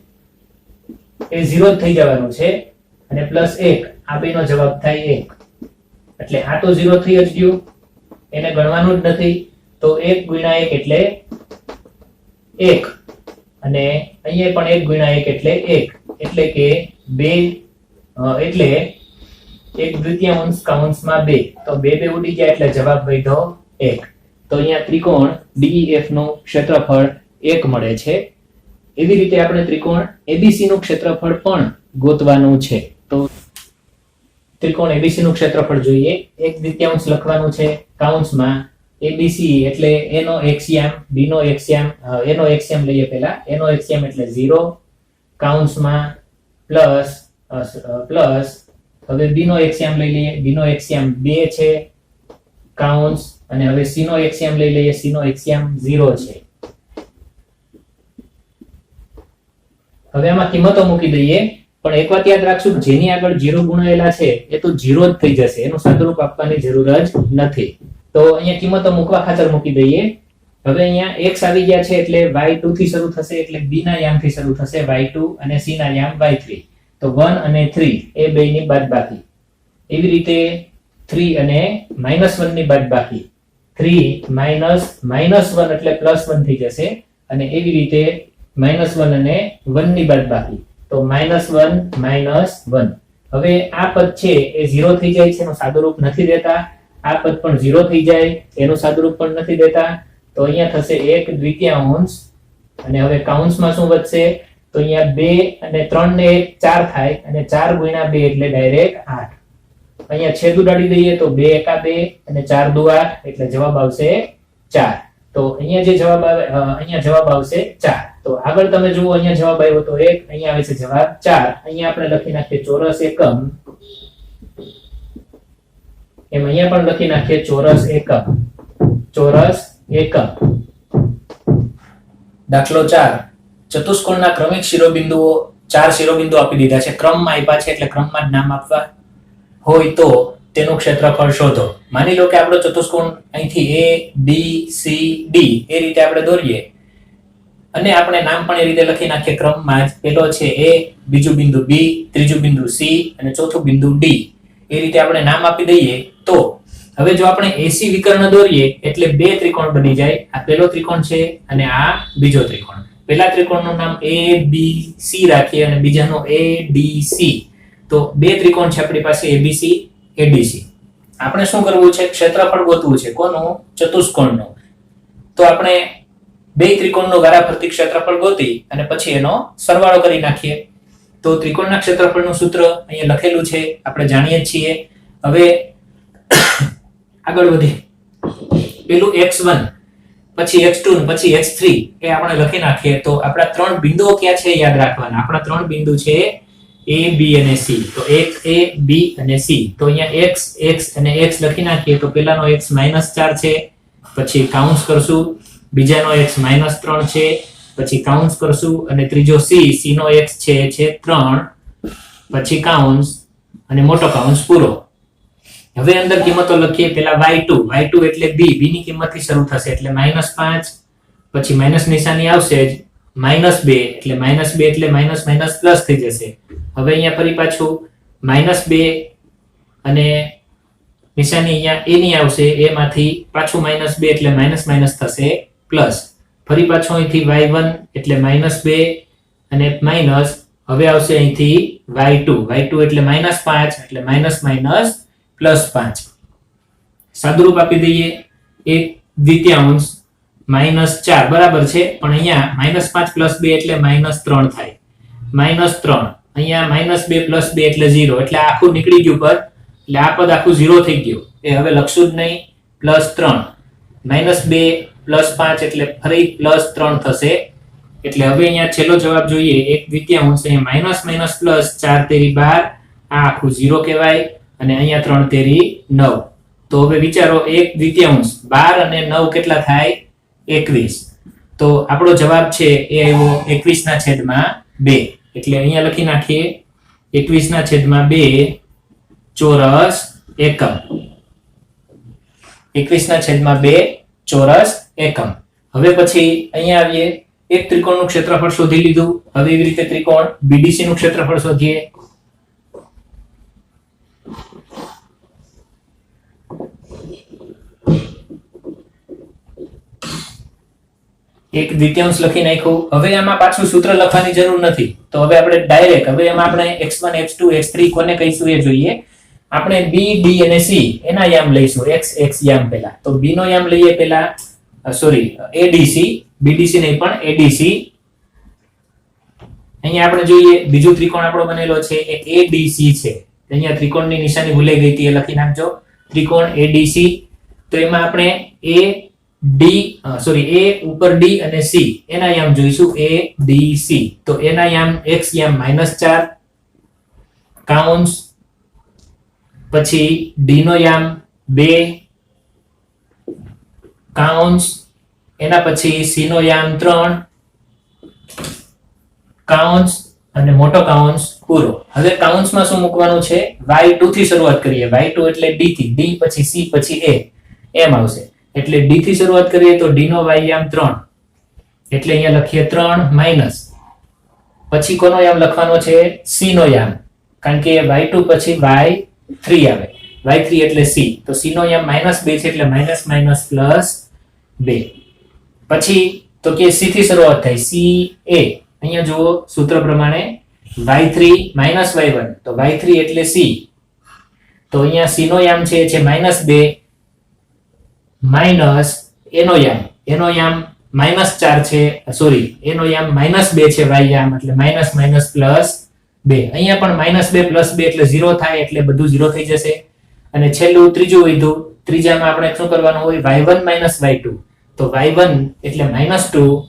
Speaker 1: એ 0 જ થઈ જવાનું છે અને પ્લસ 1 આ બેનો જવાબ થાય 1. એટલે આ તો 0 થઈ જ ગયું, એને ગણવાનું જ નથી. તો 1 ગુણ્યા 1 એટલે 1 અને અહીંયા પણ 1 ગુણ્યા 1 એટલે 1 એટલે કે 2 એટલે 1/2 કૌંસમાં 2 તો 2 ઉડી ગયા એટલે જવાબ વધ્યો 1. તો અહીંયા ત્રિકોણ DEF નું ક્ષેત્રફળ 1 મળે છે. એવી રીતે આપણે ત્રિકોણ ABC નું ક્ષેત્રફળ પણ ગોતવાનું છે. તો ત્રિકોણ ABC નું ક્ષેત્રફળ જોઈએ. 1/2 લખવાનું છે કૌંસમાં ABC એટલે A નો એક્સિયમ, B નો એક્સિયમ, A નો એક્સિયમ લઈએ પહેલા. A નો એક્સિયમ એટલે 0 કૌંસમાં પ્લસ હવે B નો એક્સિયમ લઈ લઈએ. B નો એક્સિયમ 2 છે કૌંસ અને હવે C નો એક્સિયમ લઈ લઈએ. C નો એક્સિયમ 0 છે. હવે આમાં કિંમતો મૂકી દઈએ, પણ એક વાત યાદ રાખશું, જેની આગળ 0 ગુણાયેલા છે એ તો 0 જ થઈ જશે, એનું સાદુરૂપ આપવાની જરૂર જ નથી. તો અહીંયા કિંમતો મૂકવા ખાતર મૂકી દઈએ. હવે અહીંયા x આવી ગયા છે એટલે y2 થી શરૂ થશે એટલે b ના યામથી શરૂ થશે y2 અને c ના યામ y3. તો 1 અને 3 એ બેયની બાદબાકી. એવી રીતે 3 અને -1 ની બાદબાકી. 3 -1 એટલે +1 થઈ જશે અને એવી રીતે -1 અને 1 ની બાદબાકી. તો -1 હવે આ પદ છે એ 0 થઈ જાય છે, એનું સાદુરૂપ નથી દેતા. આ પદ પણ 0 થઈ જાય, એનું સાદુરૂપ પણ નથી દેતા. તો અહીંયા થશે 1/2 અને હવે કૌંસમાં શું વધશે? તો અહીંયા 2 અને 3 ને 1 4 થાય અને 4 ગુણ્યા 2 એટલે ડાયરેક્ટ 8. અહીંયા છેદ ઉડાડી દઈએ તો 2 એકા 2 અને 4 દુ 8 એટલે જવાબ આવશે 4. તો અહીંયા જે જવાબ આવે અહીંયા જવાબ આવશે 4. તો આગળ તમે જુઓ અહીંયા જવાબ આવ્યો તો 1, અહીંયા આવે છે જવાબ 4. અહીંયા આપણે લખી નાખીએ ચોરસ એકમ, એમ અહીંયા પણ લખી નાખીએ ચોરસ એકમ. દાખલો 4. ચતુષ્કોણના ક્રમિક શિરોબિંદુઓ 4 શિરોબિંદુ આપી દીધા છે, ક્રમમાં આપ્યા છે એટલે ક્રમમાં જ નામ આપવા હોય તો તેનું ક્ષેત્રફળ શોધો. માની લો કે આપણો ચતુષ્કોણ અહીંથી A B C D એ રીતે આપણે દોરીએ અને આપણે નામ પણ એ રીતે લખી નાખીએ ક્રમમાં જ. પેલો છે A, બીજું બિંદુ B, ત્રીજું બિંદુ C અને ચોથું બિંદુ D. એ રીતે આપણે નામ આપી દઈએ તો હવે જો આપણે AC વિકર્ણ દોરીએ એટલે બે ત્રિકોણ બની જાય. આ પહેલો ત્રિકોણ છે અને આ બીજો ત્રિકોણ. પહેલા ત્રિકોણનું નામ ABC રાખીએ અને બીજાનો ADC. તો બે ત્રિકોણ છે આપણી પાસે ABC ADC. આપણે શું કરવું છે? ક્ષેત્રફળ ગોતવું છે. કોનું? ચતુષ્કોણનું. તો આપણે બે ત્રિકોણનું વારાફરતી ક્ષેત્રફળ ગોતી અને પછી એનો સરવાળો કરી નાખીએ. તો ત્રિકોણના ક્ષેત્રફળનું સૂત્ર અહીંયા લખેલું છે, આપણે જાણીએ છીએ. હવે આગળ વધી પેલું x1 પછી x2 પછી x3 એ આપણે લખી નાખીએ. તો આપણા ત્રણ બિંદુઓ ક્યાં છે યાદ રાખવાના. આપણા ત્રણ બિંદુ છે A, B અને C. તો x, A, B અને C. તો અહીંયા x અને x લખી નાખીએ તો પેલાનો x -4 છે, પછી કાઉન્સ કરશું, બીજાનો x -3 છે, પછી કાઉન્સ કરશું અને ત્રીજો C નો x છે 3, પછી કાઉન્સ અને મોટો કાઉન્સ પૂરો. હવે અંદર કિંમતો લખીએ. પેલા y2 એટલે b ની કિંમતથી શરૂ થશે એટલે -5, પછી માઈનસ નિશાની આવશે જ, -2 એટલે માઈનસ પ્લસ થઈ જશે. હવે અહીંયા ફરી પાછું -2 અને નિશાની અહીંયા a ની આવશે, a માંથી પાછું -2 એટલે માઈનસ થશે પ્લસ. ફરી પાછું અહીંથી y1 એટલે -2 અને માઈનસ. હવે આવશે અહીંથી y2 એટલે -5 એટલે માઈનસ +5. સાદુરૂપ આપી દઈએ. 1/2 -4 બરાબર છે, પણ અહીંયા -5 + 2 એટલે -3 થાય. -3 અહીંયા -2 + 2 એટલે 0 એટલે આ આખું નીકળી ગયું પર એટલે આ પદ આખું 0 થઈ ગયું. એ હવે લખશું જ નહીં. +3 -2 + 5 એટલે ફરી +3 થશે. એટલે હવે અહીંયા છેલ્લો જવાબ જોઈએ. 1/2 અહીંયા માઈનસ પ્લસ 4 તેરી 12 આ આખું 0 કહેવાય અને અહીંયા 3 તેરી 9. તો હવે વિચારો 1/2 12 અને 9 કેટલા થાય 21. તો આપણો જવાબ છે એ આવ્યો 21/2. એટલે અહીંયા લખી નાખીએ 21/2 ચોરસ એકમ. 21/2 ચોરસ એકમ. હવે પછી અહીંયા આવીએ, એક ત્રિકોણનું ક્ષેત્રફળ શોધી લીધું. હવે એવી રીતે ત્રિકોણ બીડીસી નું ક્ષેત્રફળ શોધીએ. એક દ્વિતીયાંશ લખી નાખ્યું. હવે આમાં પાછું સૂત્ર લખવાની જરૂર નથી. તો હવે આપણે ડાયરેક્ટ હવે એમાં આપણે x1 x2 x3 કોને કહીશું એ જોઈએ. આપણે b d અને c એના યામ લઈશું. x યામ પહેલા. તો b નો યામ લઈએ પહેલા, સોરી adc, bdc નહીં પણ adc. અહીંયા આપણે જોઈએ બીજું ત્રિકોણ આપણો બનેલો છે એ adc છે. અહીંયા ત્રિકોણની નિશાની ભૂલાઈ ગઈ હતી, એ લખી નાખજો. ત્રિકોણ adc. તો એમાં આપણે a ઉપર d અને c એના યામ જોઈશું. a d c. તો એના યામ x યામ -4 કાઉન્સ, પછી d નો યામ 2 કાઉન્સ, એના પછી c નો યામ 3 કાઉન્સ અને મોટો કાઉન્સ પૂરો. હવે કાઉન્સમાં શું મૂકવાનું છે? y2 થી શરૂઆત કરીએ. y2 એટલે d થી, d પછી c પછી a એમ આવશે. એટલે d થી શરૂઆત કરીએ તો d નો y યામ 3. એટલે અહીંયા લખીએ 3 માઈનસ, પછી કોનો યામ લખવાનો છે? c નો યામ, કારણ કે y2 પછી y3 આવે. y3 એટલે c. તો c નો યામ -2 છે એટલે માઈનસ માઈનસ પ્લસ 2. પછી તો કે c થી શરૂઆત થાય, c a. અહીંયા જુઓ સૂત્ર પ્રમાણે y3 y1. તો y3 એટલે c. તો અહીંયા c નો યામ છે -2 માઈનસ એનો યામ -4 છે, સોરી એનો યામ -2 છે y યામ, એટલે માઈનસ માઈનસ પ્લસ 2. અહીંયા પણ -2 પ્લસ 2 એટલે 0 થાય, એટલે બધું 0 થઈ જશે. અને છેલ્લું ત્રીજું વધ્યું. ત્રીજામાં આપણે શું કરવાનું હોય? y1 y2. તો y1 એટલે -2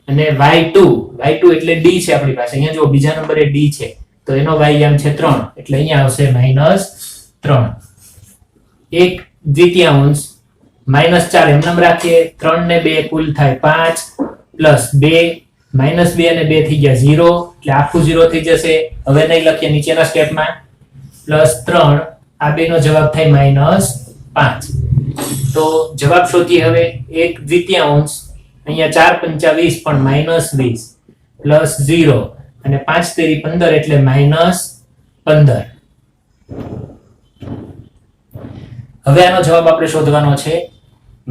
Speaker 1: અને y2 એટલે d છે આપણી પાસે. અહીંયા જો બીજા નંબરે d છે, તો એનો y યામ છે 3, એટલે અહીંયા આવશે -3. એક દ્વિતીયાંશ -4 એમ રાખીએ. 3 ને 2 કુલ થાય 5 પ્લસ 2 -2 અને 2 થઈ ગયા 0, એટલે આખું 0 થઈ જશે. હવે નહીં લખીએ નીચેના સ્ટેપમાં. પ્લસ 3, આ બે નો જવાબ થાય -5. તો જવાબ શોધીએ હવે. એક દ્વિતીયાંશ, અહીંયા 4 × 5 = પણ -20 પ્લસ 0 અને 5 × 3 = 15 એટલે -15. હવે આનો જવાબ આપણે શોધવાનો છે.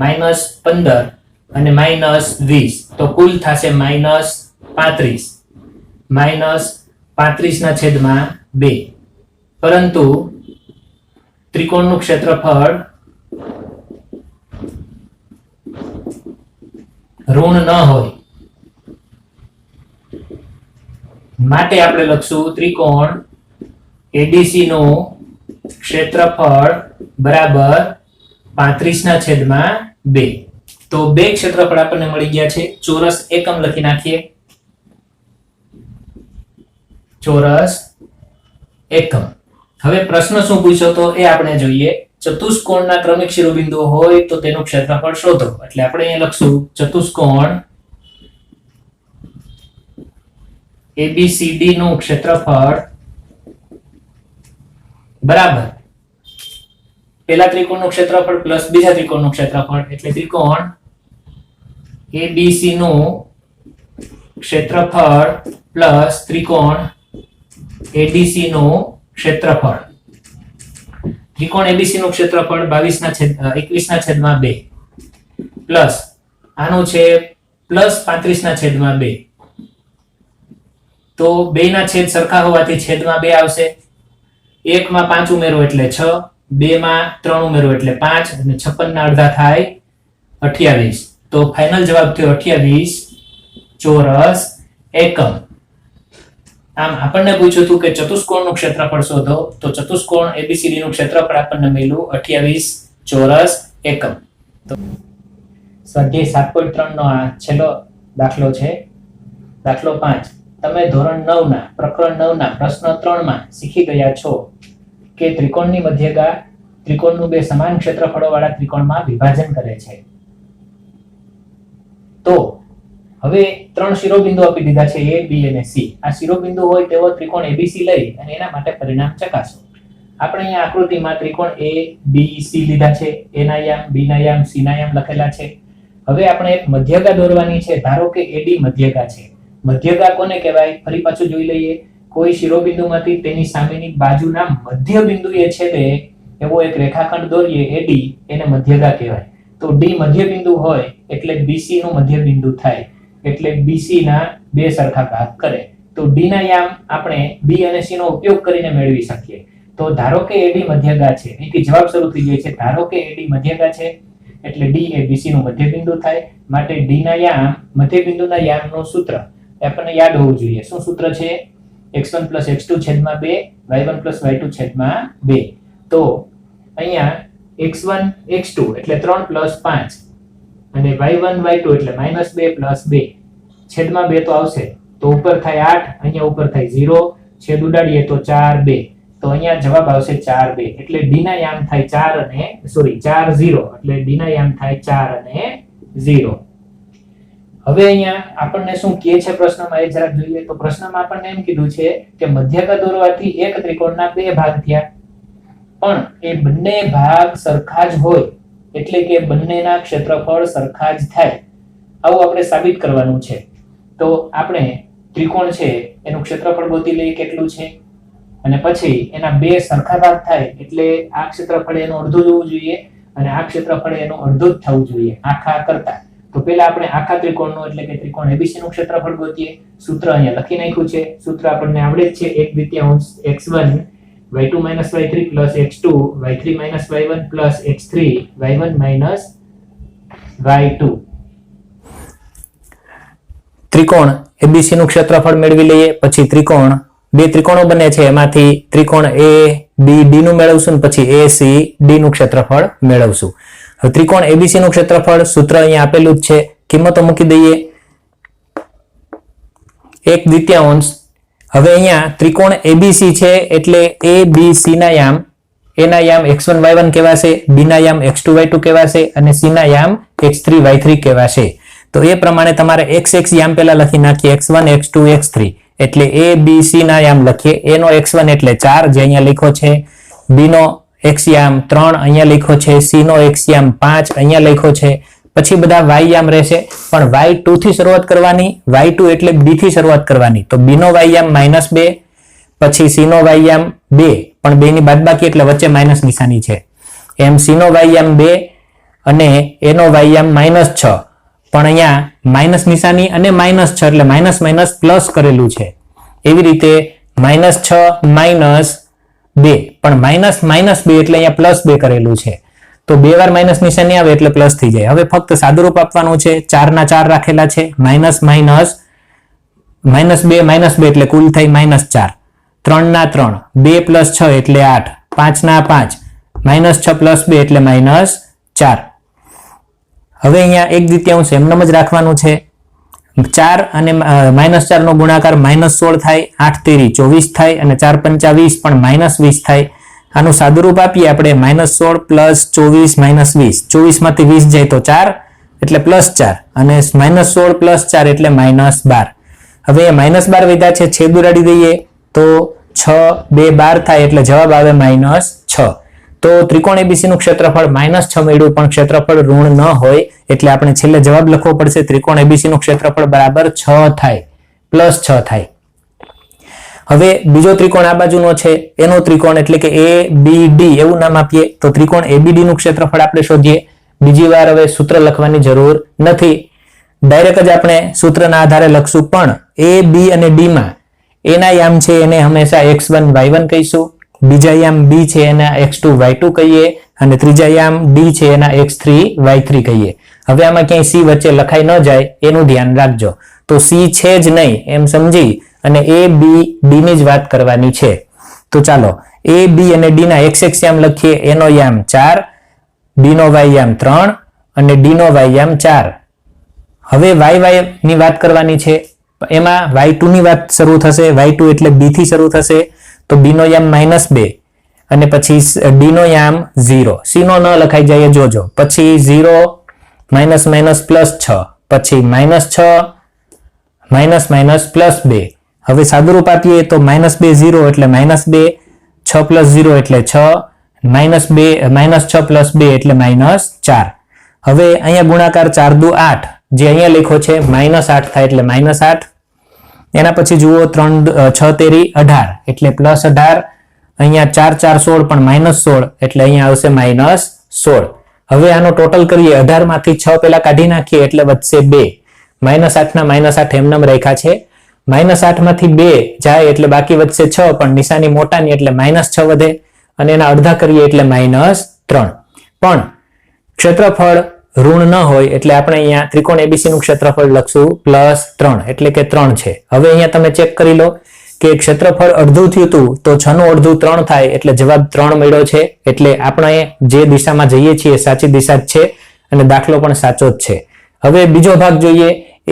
Speaker 1: -15 અને -20 તો કુલ થશે -35. -35/2. પરંતુ ત્રિકોણનું ક્ષેત્રફળ ઋણ ન હોય માટે આપણે લખશું ત્રિકોણ ADC નું ક્ષેત્રફળ બરાબર 35/2. તો બે ક્ષેત્રફળ આપણને મળી ગયા છે. ચોરસ એકમ લખી નાખીએ. ચોરસ એકમ. હવે પ્રશ્ન શું પૂછ્યો તો એ આપણે જોઈએ. ચતુષ્કોણના ક્રમિક શિરોબિંદુઓ હોય તો તેનું ક્ષેત્રફળ શોધો. એટલે આપણે અહીંયા લખશું ચતુષ્કોણ ABCD નું ક્ષેત્રફળ બરાબર પેલા ત્રિકોણનું ક્ષેત્રફળ પ્લસ બીજા ત્રિકોણનું ક્ષેત્રફળ, એટલે ત્રિકોણ ABC નું ક્ષેત્રફળ પ્લસ ત્રિકોણ ADC નું ક્ષેત્રફળ. ત્રિકોણ ABC નું ક્ષેત્રફળ 21/2 પ્લસ આનું છે પ્લસ 35/2. તો બેના છેદ સરખા હોવાથી છેદમાં 2 આવશે. 1 માં 5 ઉમેરો એટલે 6, 2 માં 3 ઉમેરો એટલે 5 અને 56 ના અડધા થાય 28. તો ફાઇનલ જવાબ થયો 28 ચોરસ એકમ. આમ આપણને પૂછ્યું હતું કે ચતુષ્કોણનું ક્ષેત્રફળ શોધો, તો ચતુષ્કોણ ABCD નું ક્ષેત્રફળ આપણને મળ્યું 28 ચોરસ એકમ. તો સ્વાધ્યાય 7.3 નો આ છેલ્લો દાખલો છે. દાખલો 5. તમે ધોરણ 9 ના પ્રકરણ 9 ના પ્રશ્ન 3 માં શીખી ગયા છો કે ત્રિકોણની મધ્યગા ત્રિકોણનું બે સમાન ક્ષેત્રફળો વાળા ત્રિકોણમાં વિભાજન કરે છે. તો હવે 3 શિરોબિંદુ આપી દીધા છે A, B અને C. આ શિરોબિંદુ હોય તેવો ત્રિકોણ ABC લઈ અને એના માટે પરિણામ ચકાસો. આપણે અહીંયા આકૃતિમાં ત્રિકોણ A, B, C લીધા છે. A ના યામ, B ના યામ, C ના યામ લખેલા છે. હવે આપણે એક મધ્યગા દોરવાની છે. ધારો કે AD મધ્યગા છે. મધ્યગા કોને કહેવાય? ફરી પાછું જોઈ લઈએ. કોઈ શિરોબિંદુમાંથી તેની સામેની બાજુના મધ્ય બિંદુએ છેદે એવો એક રેખાખંડ દોરીએ AD, એને મધ્યગા કહેવાય. તો D મધ્ય બિંદુ હોય એટલે BC નું મધ્ય બિંદુ થાય. એટલે BC ના બે સરખા ભાગ કરે. તો D ના યામ આપણે B અને C નો ઉપયોગ કરીને મેળવી શકીએ. તો ધારો કે AD મધ્યગા છે. અહીંથી જવાબ શરૂ થઈ જાય છે. ધારો કે AD મધ્યગા છે એટલે D એ BC નું મધ્ય બિંદુ થાય. માટે D ના યામ, મધ્ય બિંદુના યામનું સૂત્ર આપણને યાદ હોવું જોઈએ. શું સૂત્ર છે? x1 + x2 છેદમાં 2, y1 + y2 છેદમાં 2. તો અહીંયા x1 x2 એટલે 3 + 5 અને y1 y2 એટલે -2 + 2 છેદમાં 2 તો આવશે. તો ઉપર થાય 8, અહીંયા ઉપર થાય 0, છેદ ઉડાડીએ તો 4 2. તો અહીંયા જવાબ આવશે 4 2. એટલે D ના યામ થાય 4 અને 4 0. એટલે D ના યામ થાય 4 અને 0. હવે અહીંયા આપણને શું કહે છે પ્રશ્નમાં એ જરાક જોઈએ. તો પ્રશ્નમાં આપણને એમ કીધું છે કે મધ્યગા દોરવાથી એક ત્રિકોણના બે ભાગ થયા, પણ એ બંને ભાગ સરખા જ હોય એટલે કે બંનેના ક્ષેત્રફળ સરખા જ થાય. આવું આપણે સાબિત કરવાનું છે. તો આપણે ત્રિકોણ છે એનું ક્ષેત્રફળ ગોતી લઈએ કેટલું છે, અને પછી એના બે સરખા ભાગ થાય એટલે આ ક્ષેત્રફળ એનું અડધું હોવું જોઈએ અને આ ક્ષેત્રફળ એનું અડધું જ થવું જોઈએ આખા કરતા. તો પહેલા આપણે આખા ત્રિકોણનું એટલે કે ત્રિકોણ ABC નું ક્ષેત્રફળ ગોતીએ. સૂત્ર અહીંયા લખી નાખ્યું છે. સૂત્ર આપણને આવડે જ છે. 1/2 x1 y2 - y3 + x2 y3 - y1 + x3 y1 - y2. ત્રિકોણ ABC નું ક્ષેત્રફળ મેળવી લઈએ. પછી ત્રિકોણ બે ત્રિકોણો બને છે એમાંથી ત્રિકોણ ABD નું મેળવશું, પછી ACD નું ક્ષેત્રફળ મેળવશું. હવે ત્રિકોણ ABC નું ક્ષેત્રફળ સૂત્ર અહીંયા આપેલું જ છે. કિંમતો મૂકી દઈએ. 1/2. હવે અહીંયા ત્રિકોણ ABC છે એટલે ABC ના યામ, A ના યામ x1 y1 કહેવાશે, B ના યામ x2 y2 કહેવાશે અને C ના યામ x3 y3 કહેવાશે. તો એ પ્રમાણે તમારે x યામ પહેલા લખી નાખીએ. x1 x2 x3 એટલે ABC ના યામ લખીએ. A નો x1 એટલે 4 જે અહીંયા લખ્યો છે, B નો x યામ 3 અહીંયા લખ્યો છે, C નો x યામ 5 અહીંયા લખ્યો છે. પછી બધા y યામ રહેશે, પણ y2 થી શરૂઆત કરવાની. y2 એટલે b થી શરૂઆત કરવાની. તો b નો y યામ -2, પછી c નો y યામ 2, પણ 2 ની બાદબાકી એટલે વચ્ચે માઈનસ નિશાની છે. એમ c નો y યામ 2 અને a નો y યામ -6, પણ અહીંયા માઈનસ નિશાની અને -6 એટલે માઈનસ માઈનસ પ્લસ કરેલું છે. એવી રીતે -6 -2, પણ માઈનસ -2 એટલે અહીંયા +2 કરેલું છે. તો બે વાર માઈનસ નિશાની આવે એટલે પ્લસ થઈ જાય. હવે ફક્ત સાદુરૂપ આપવાનું છે. 4 ના 4 રાખેલા છે, માઈનસ માઈનસ -2 એટલે કુલ થઈ -4. 3 ના 3, 2 + 6 એટલે 8, 5 ના 5, -6 + 2 એટલે -4. હવે અહીંયા 1/2 એમનેમ જ રાખવાનું છે. 4 અને -4 નો ગુણાકાર -16 થાય, 8 તેરી 24 થાય અને 4 પંચા 20 પણ -20 થાય. આનું સાદુરૂપ આપીએ આપણે. -16 + 24 -20, 24 માંથી 20 જાય તો 4 એટલે +4 અને -16 + 4 એટલે -12. હવે -12 વધ્યા છે, છેદ ઉડાડી દઈએ તો 6 2 12 થાય એટલે જવાબ આવે -6. તો ત્રિકોણ ABC નું ક્ષેત્રફળ -6 મળ્યું, પણ ક્ષેત્રફળ ઋણ ન હોય એટલે આપણે છેલ્લે જવાબ લખવો પડશે. ત્રિકોણ ABC નું ક્ષેત્રફળ બરાબર 6 થાય, +6 થાય. હવે બીજો ત્રિકોણ આ બાજુનો છે, એનો ત્રિકોણ એટલે કે ABD એવું નામ આપીએ. તો ત્રિકોણ ABD નું ક્ષેત્રફળ આપણે શોધીએ. બીજી વાર હવે સૂત્ર લખવાની જરૂર નથી, ડાયરેક્ટ જ આપણે સૂત્રના આધારે લખશું. પણ A, B અને D માં A ના યામ છે એને હંમેશા x1 y1 કહીશું, બીજા યામ B છે એના x2 y2 કહીએ અને ત્રીજા યામ D છે એના x3 y3 કહીએ. હવે આમાં ક્યાંય C વચ્ચે લખાઈ ન જાય એનું ધ્યાન રાખજો. તો C છે જ નહીં એમ સમજી અને A, B, D ની જ વાત કરવાની છે. તો ચાલો A, B અને D ના x યામ લખીએ. A નો યામ 4, B નો y યામ 3 અને D નો y યામ 4. હવે y ની વાત કરવાની છે. એમાં y2 ની વાત શરૂ થશે. y2 એટલે B થી શરૂ થશે. તો B નો યામ -2, અને પછી ડી નો યામ 0, સી નો ન લખાઈ જાય જોજો. પછી 0 માઇનસ માઇનસ પ્લસ 6, પછી -6 માઇનસ માઇનસ પ્લસ 2. હવે સાદુરૂપ આપીએ તો -2 0 એટલે -2, 6 પ્લસ 0 એટલે 6, -6 પ્લસ 2 એટલે -4. હવે અહીંયા ગુણાકાર 4 દુ 8, જે અહીંયા લખ્યો છે -8 થાય એટલે -8. એના પછી જુઓ 6 તેરી 18 એટલે +18. અહીંયા 4 4 16 પણ -16 એટલે અહીંયા આવશે -16. હવે આનો ટોટલ કરીએ, 18 માંથી 6 પેલા કાઢી નાખીએ એટલે વધશે 2. -8 ના -8 એમનેમ રાખ્યા છે. -8 માંથી 2 જાય એટલે બાકી વધશે 6, પણ નિશાની મોટાની એટલે -6 વધે અને એના અડધા કરીએ એટલે -3. પણ ક્ષેત્રફળ ઋણ ન હોય એટલે આપણે અહીંયા ત્રિકોણ એબીસી નું ક્ષેત્રફળ લખશું +3 એટલે કે 3 છે. હવે અહીંયા તમે ચેક કરી લો કે ક્ષેત્રફળ અડધું થયું હતું તો 6 નું અડધું 3 થાય એટલે જવાબ 3 મળ્યો છે. એટલે આપણે જે દિશામાં જઈએ છીએ સાચી દિશા જ છે અને દાખલો પણ સાચો જ છે. હવે બીજો ભાગ જોઈએ,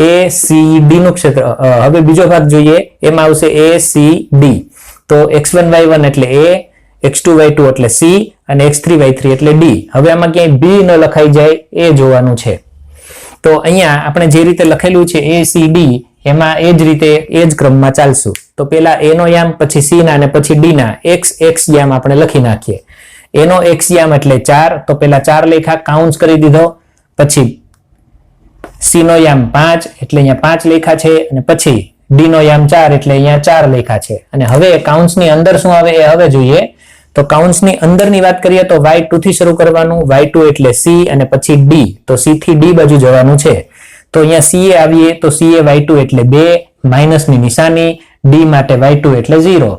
Speaker 1: ACD નું ક્ષેત્ર. હવે બીજો ભાગ જોઈએ, એમાં આવશે ACD. તો x1 y1 એટલે A, x2 y2 એટલે C અને x3 y3 એટલે D. હવે આમાં ક્યાંય B ન લખાઈ જાય એ જોવાનું છે. તો અહીંયા આપણે જે રીતે લખેલું છે ACD, એમાં એ જ રીતે એ જ ક્રમમાં ચાલશું. તો પેલા A નો યામ, પછી C ના અને પછી D ના x યામ આપણે લખી નાખીએ. A નો x યામ એટલે 4, તો પેલા 4 લેખા કાઉન્સ કરી દીધો. પછી C નો યામ 5 એટલે અહીંયા 5 લેખા છે અને પછી D નો યામ 4 એટલે અહીંયા 4 લેખા છે. અને હવે કાઉન્સની અંદર શું આવે એ હવે જોઈએ. તો કાઉન્સની અંદરની વાત કરીએ તો y2 થી શરૂ કરવાનું. y2 એટલે C અને પછી D, તો C થી D બાજુ જવાનું છે. તો અહીંયા CA આવીએ તો CA y2 એટલે 2, માઇનસની નિશાની, D માટે y2 એટલે 0.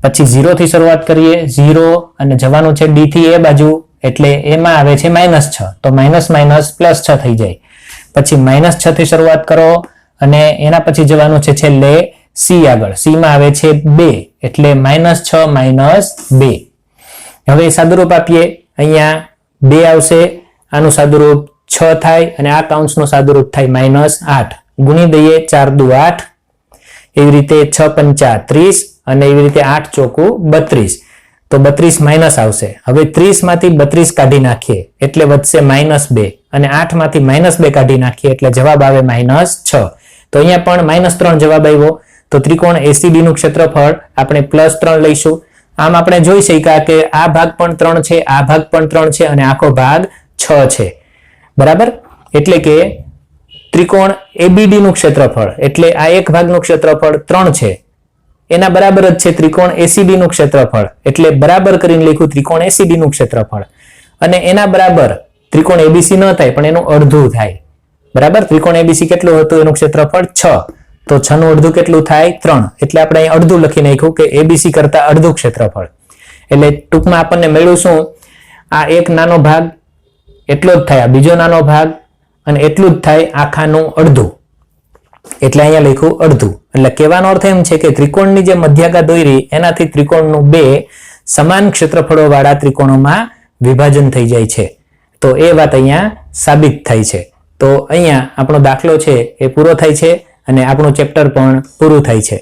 Speaker 1: પછી 0 થી શરૂઆત કરીએ, 0 અને જવાનું છે D થી A બાજુ એટલે એમાં આવે છે -6, તો માઇનસ માઇનસ +6 થઈ જાય. પછી -6 થી શરૂઆત કરો અને એના પછી જવાનું છે છેલ્લે C આગળ. C માં આવે છે 2 એટલે -6 - 2. હવે સાદુરૂપ આપીએ, અહીંયા 2 આવશે, આનું સાદુરૂપ 6 થાય અને આ કાઉન્સનું સાદુરૂપ થાય -8. ગુણી દઈએ, 4 દુ 8, એવી રીતે 6 પંચા 30 અને એવી રીતે 8 ચોકું 32. તો 32 માઇનસ આવશે. હવે 30 માંથી 32 કાઢી નાખીએ એટલે વધશે -2 અને 8 માંથી -2 કાઢી નાખીએ એટલે જવાબ આવે -6. તો અહીંયા પણ -3 જવાબ આવ્યો. તો ત્રિકોણ ACD નું ક્ષેત્રફળ આપણે +3 લઈશું. આમ આપણે જોઈ શક્યા કે આ ભાગ પણ 3 છે, આ ભાગ પણ 3 છે અને આખો ભાગ 6 છે. બરાબર? એટલે કે ત્રિકોણ ABD નું ક્ષેત્રફળ એટલે આ એક ભાગનું ક્ષેત્રફળ 3 છે, એના બરાબર જ છે ત્રિકોણ ACD નું ક્ષેત્રફળ એટલે બરાબર કરીને લખ્યું ત્રિકોણ ACD નું ક્ષેત્રફળ. અને એના બરાબર ત્રિકોણ ABC ન થાય પણ એનું અડધું થાય. બરાબર? ત્રિકોણ ABC કેટલું હતું? એનું ક્ષેત્રફળ 6, તો 6 નું અડધું કેટલું થાય? 3. એટલે આપણે અહીં અડધું લખી નાખ્યું કે ABC કરતા અડધું ક્ષેત્રફળ. એટલે ટૂંકમાં આપણને મળ્યું શું? આ એક નાનો ભાગ એટલો જ થાય, બીજો નાનો ભાગ અને એટલું જ થાય આખાનું અડધું. એટલે અહીંયા લખ્યું અડધું. એટલે કહેવાનો અર્થ એમ છે કે ત્રિકોણની જે મધ્યાકા દોરી એનાથી ત્રિકોણનું 2 સમાન ક્ષેત્રફળો વાળા ત્રિકોણોમાં વિભાજન થઈ જાય છે. તો એ વાત અહીંયા સાબિત થાય છે. તો અહીંયા આપણો દાખલો છે એ પૂરો થાય છે અને આપણું ચેપ્ટર પણ પૂરું થાય છે.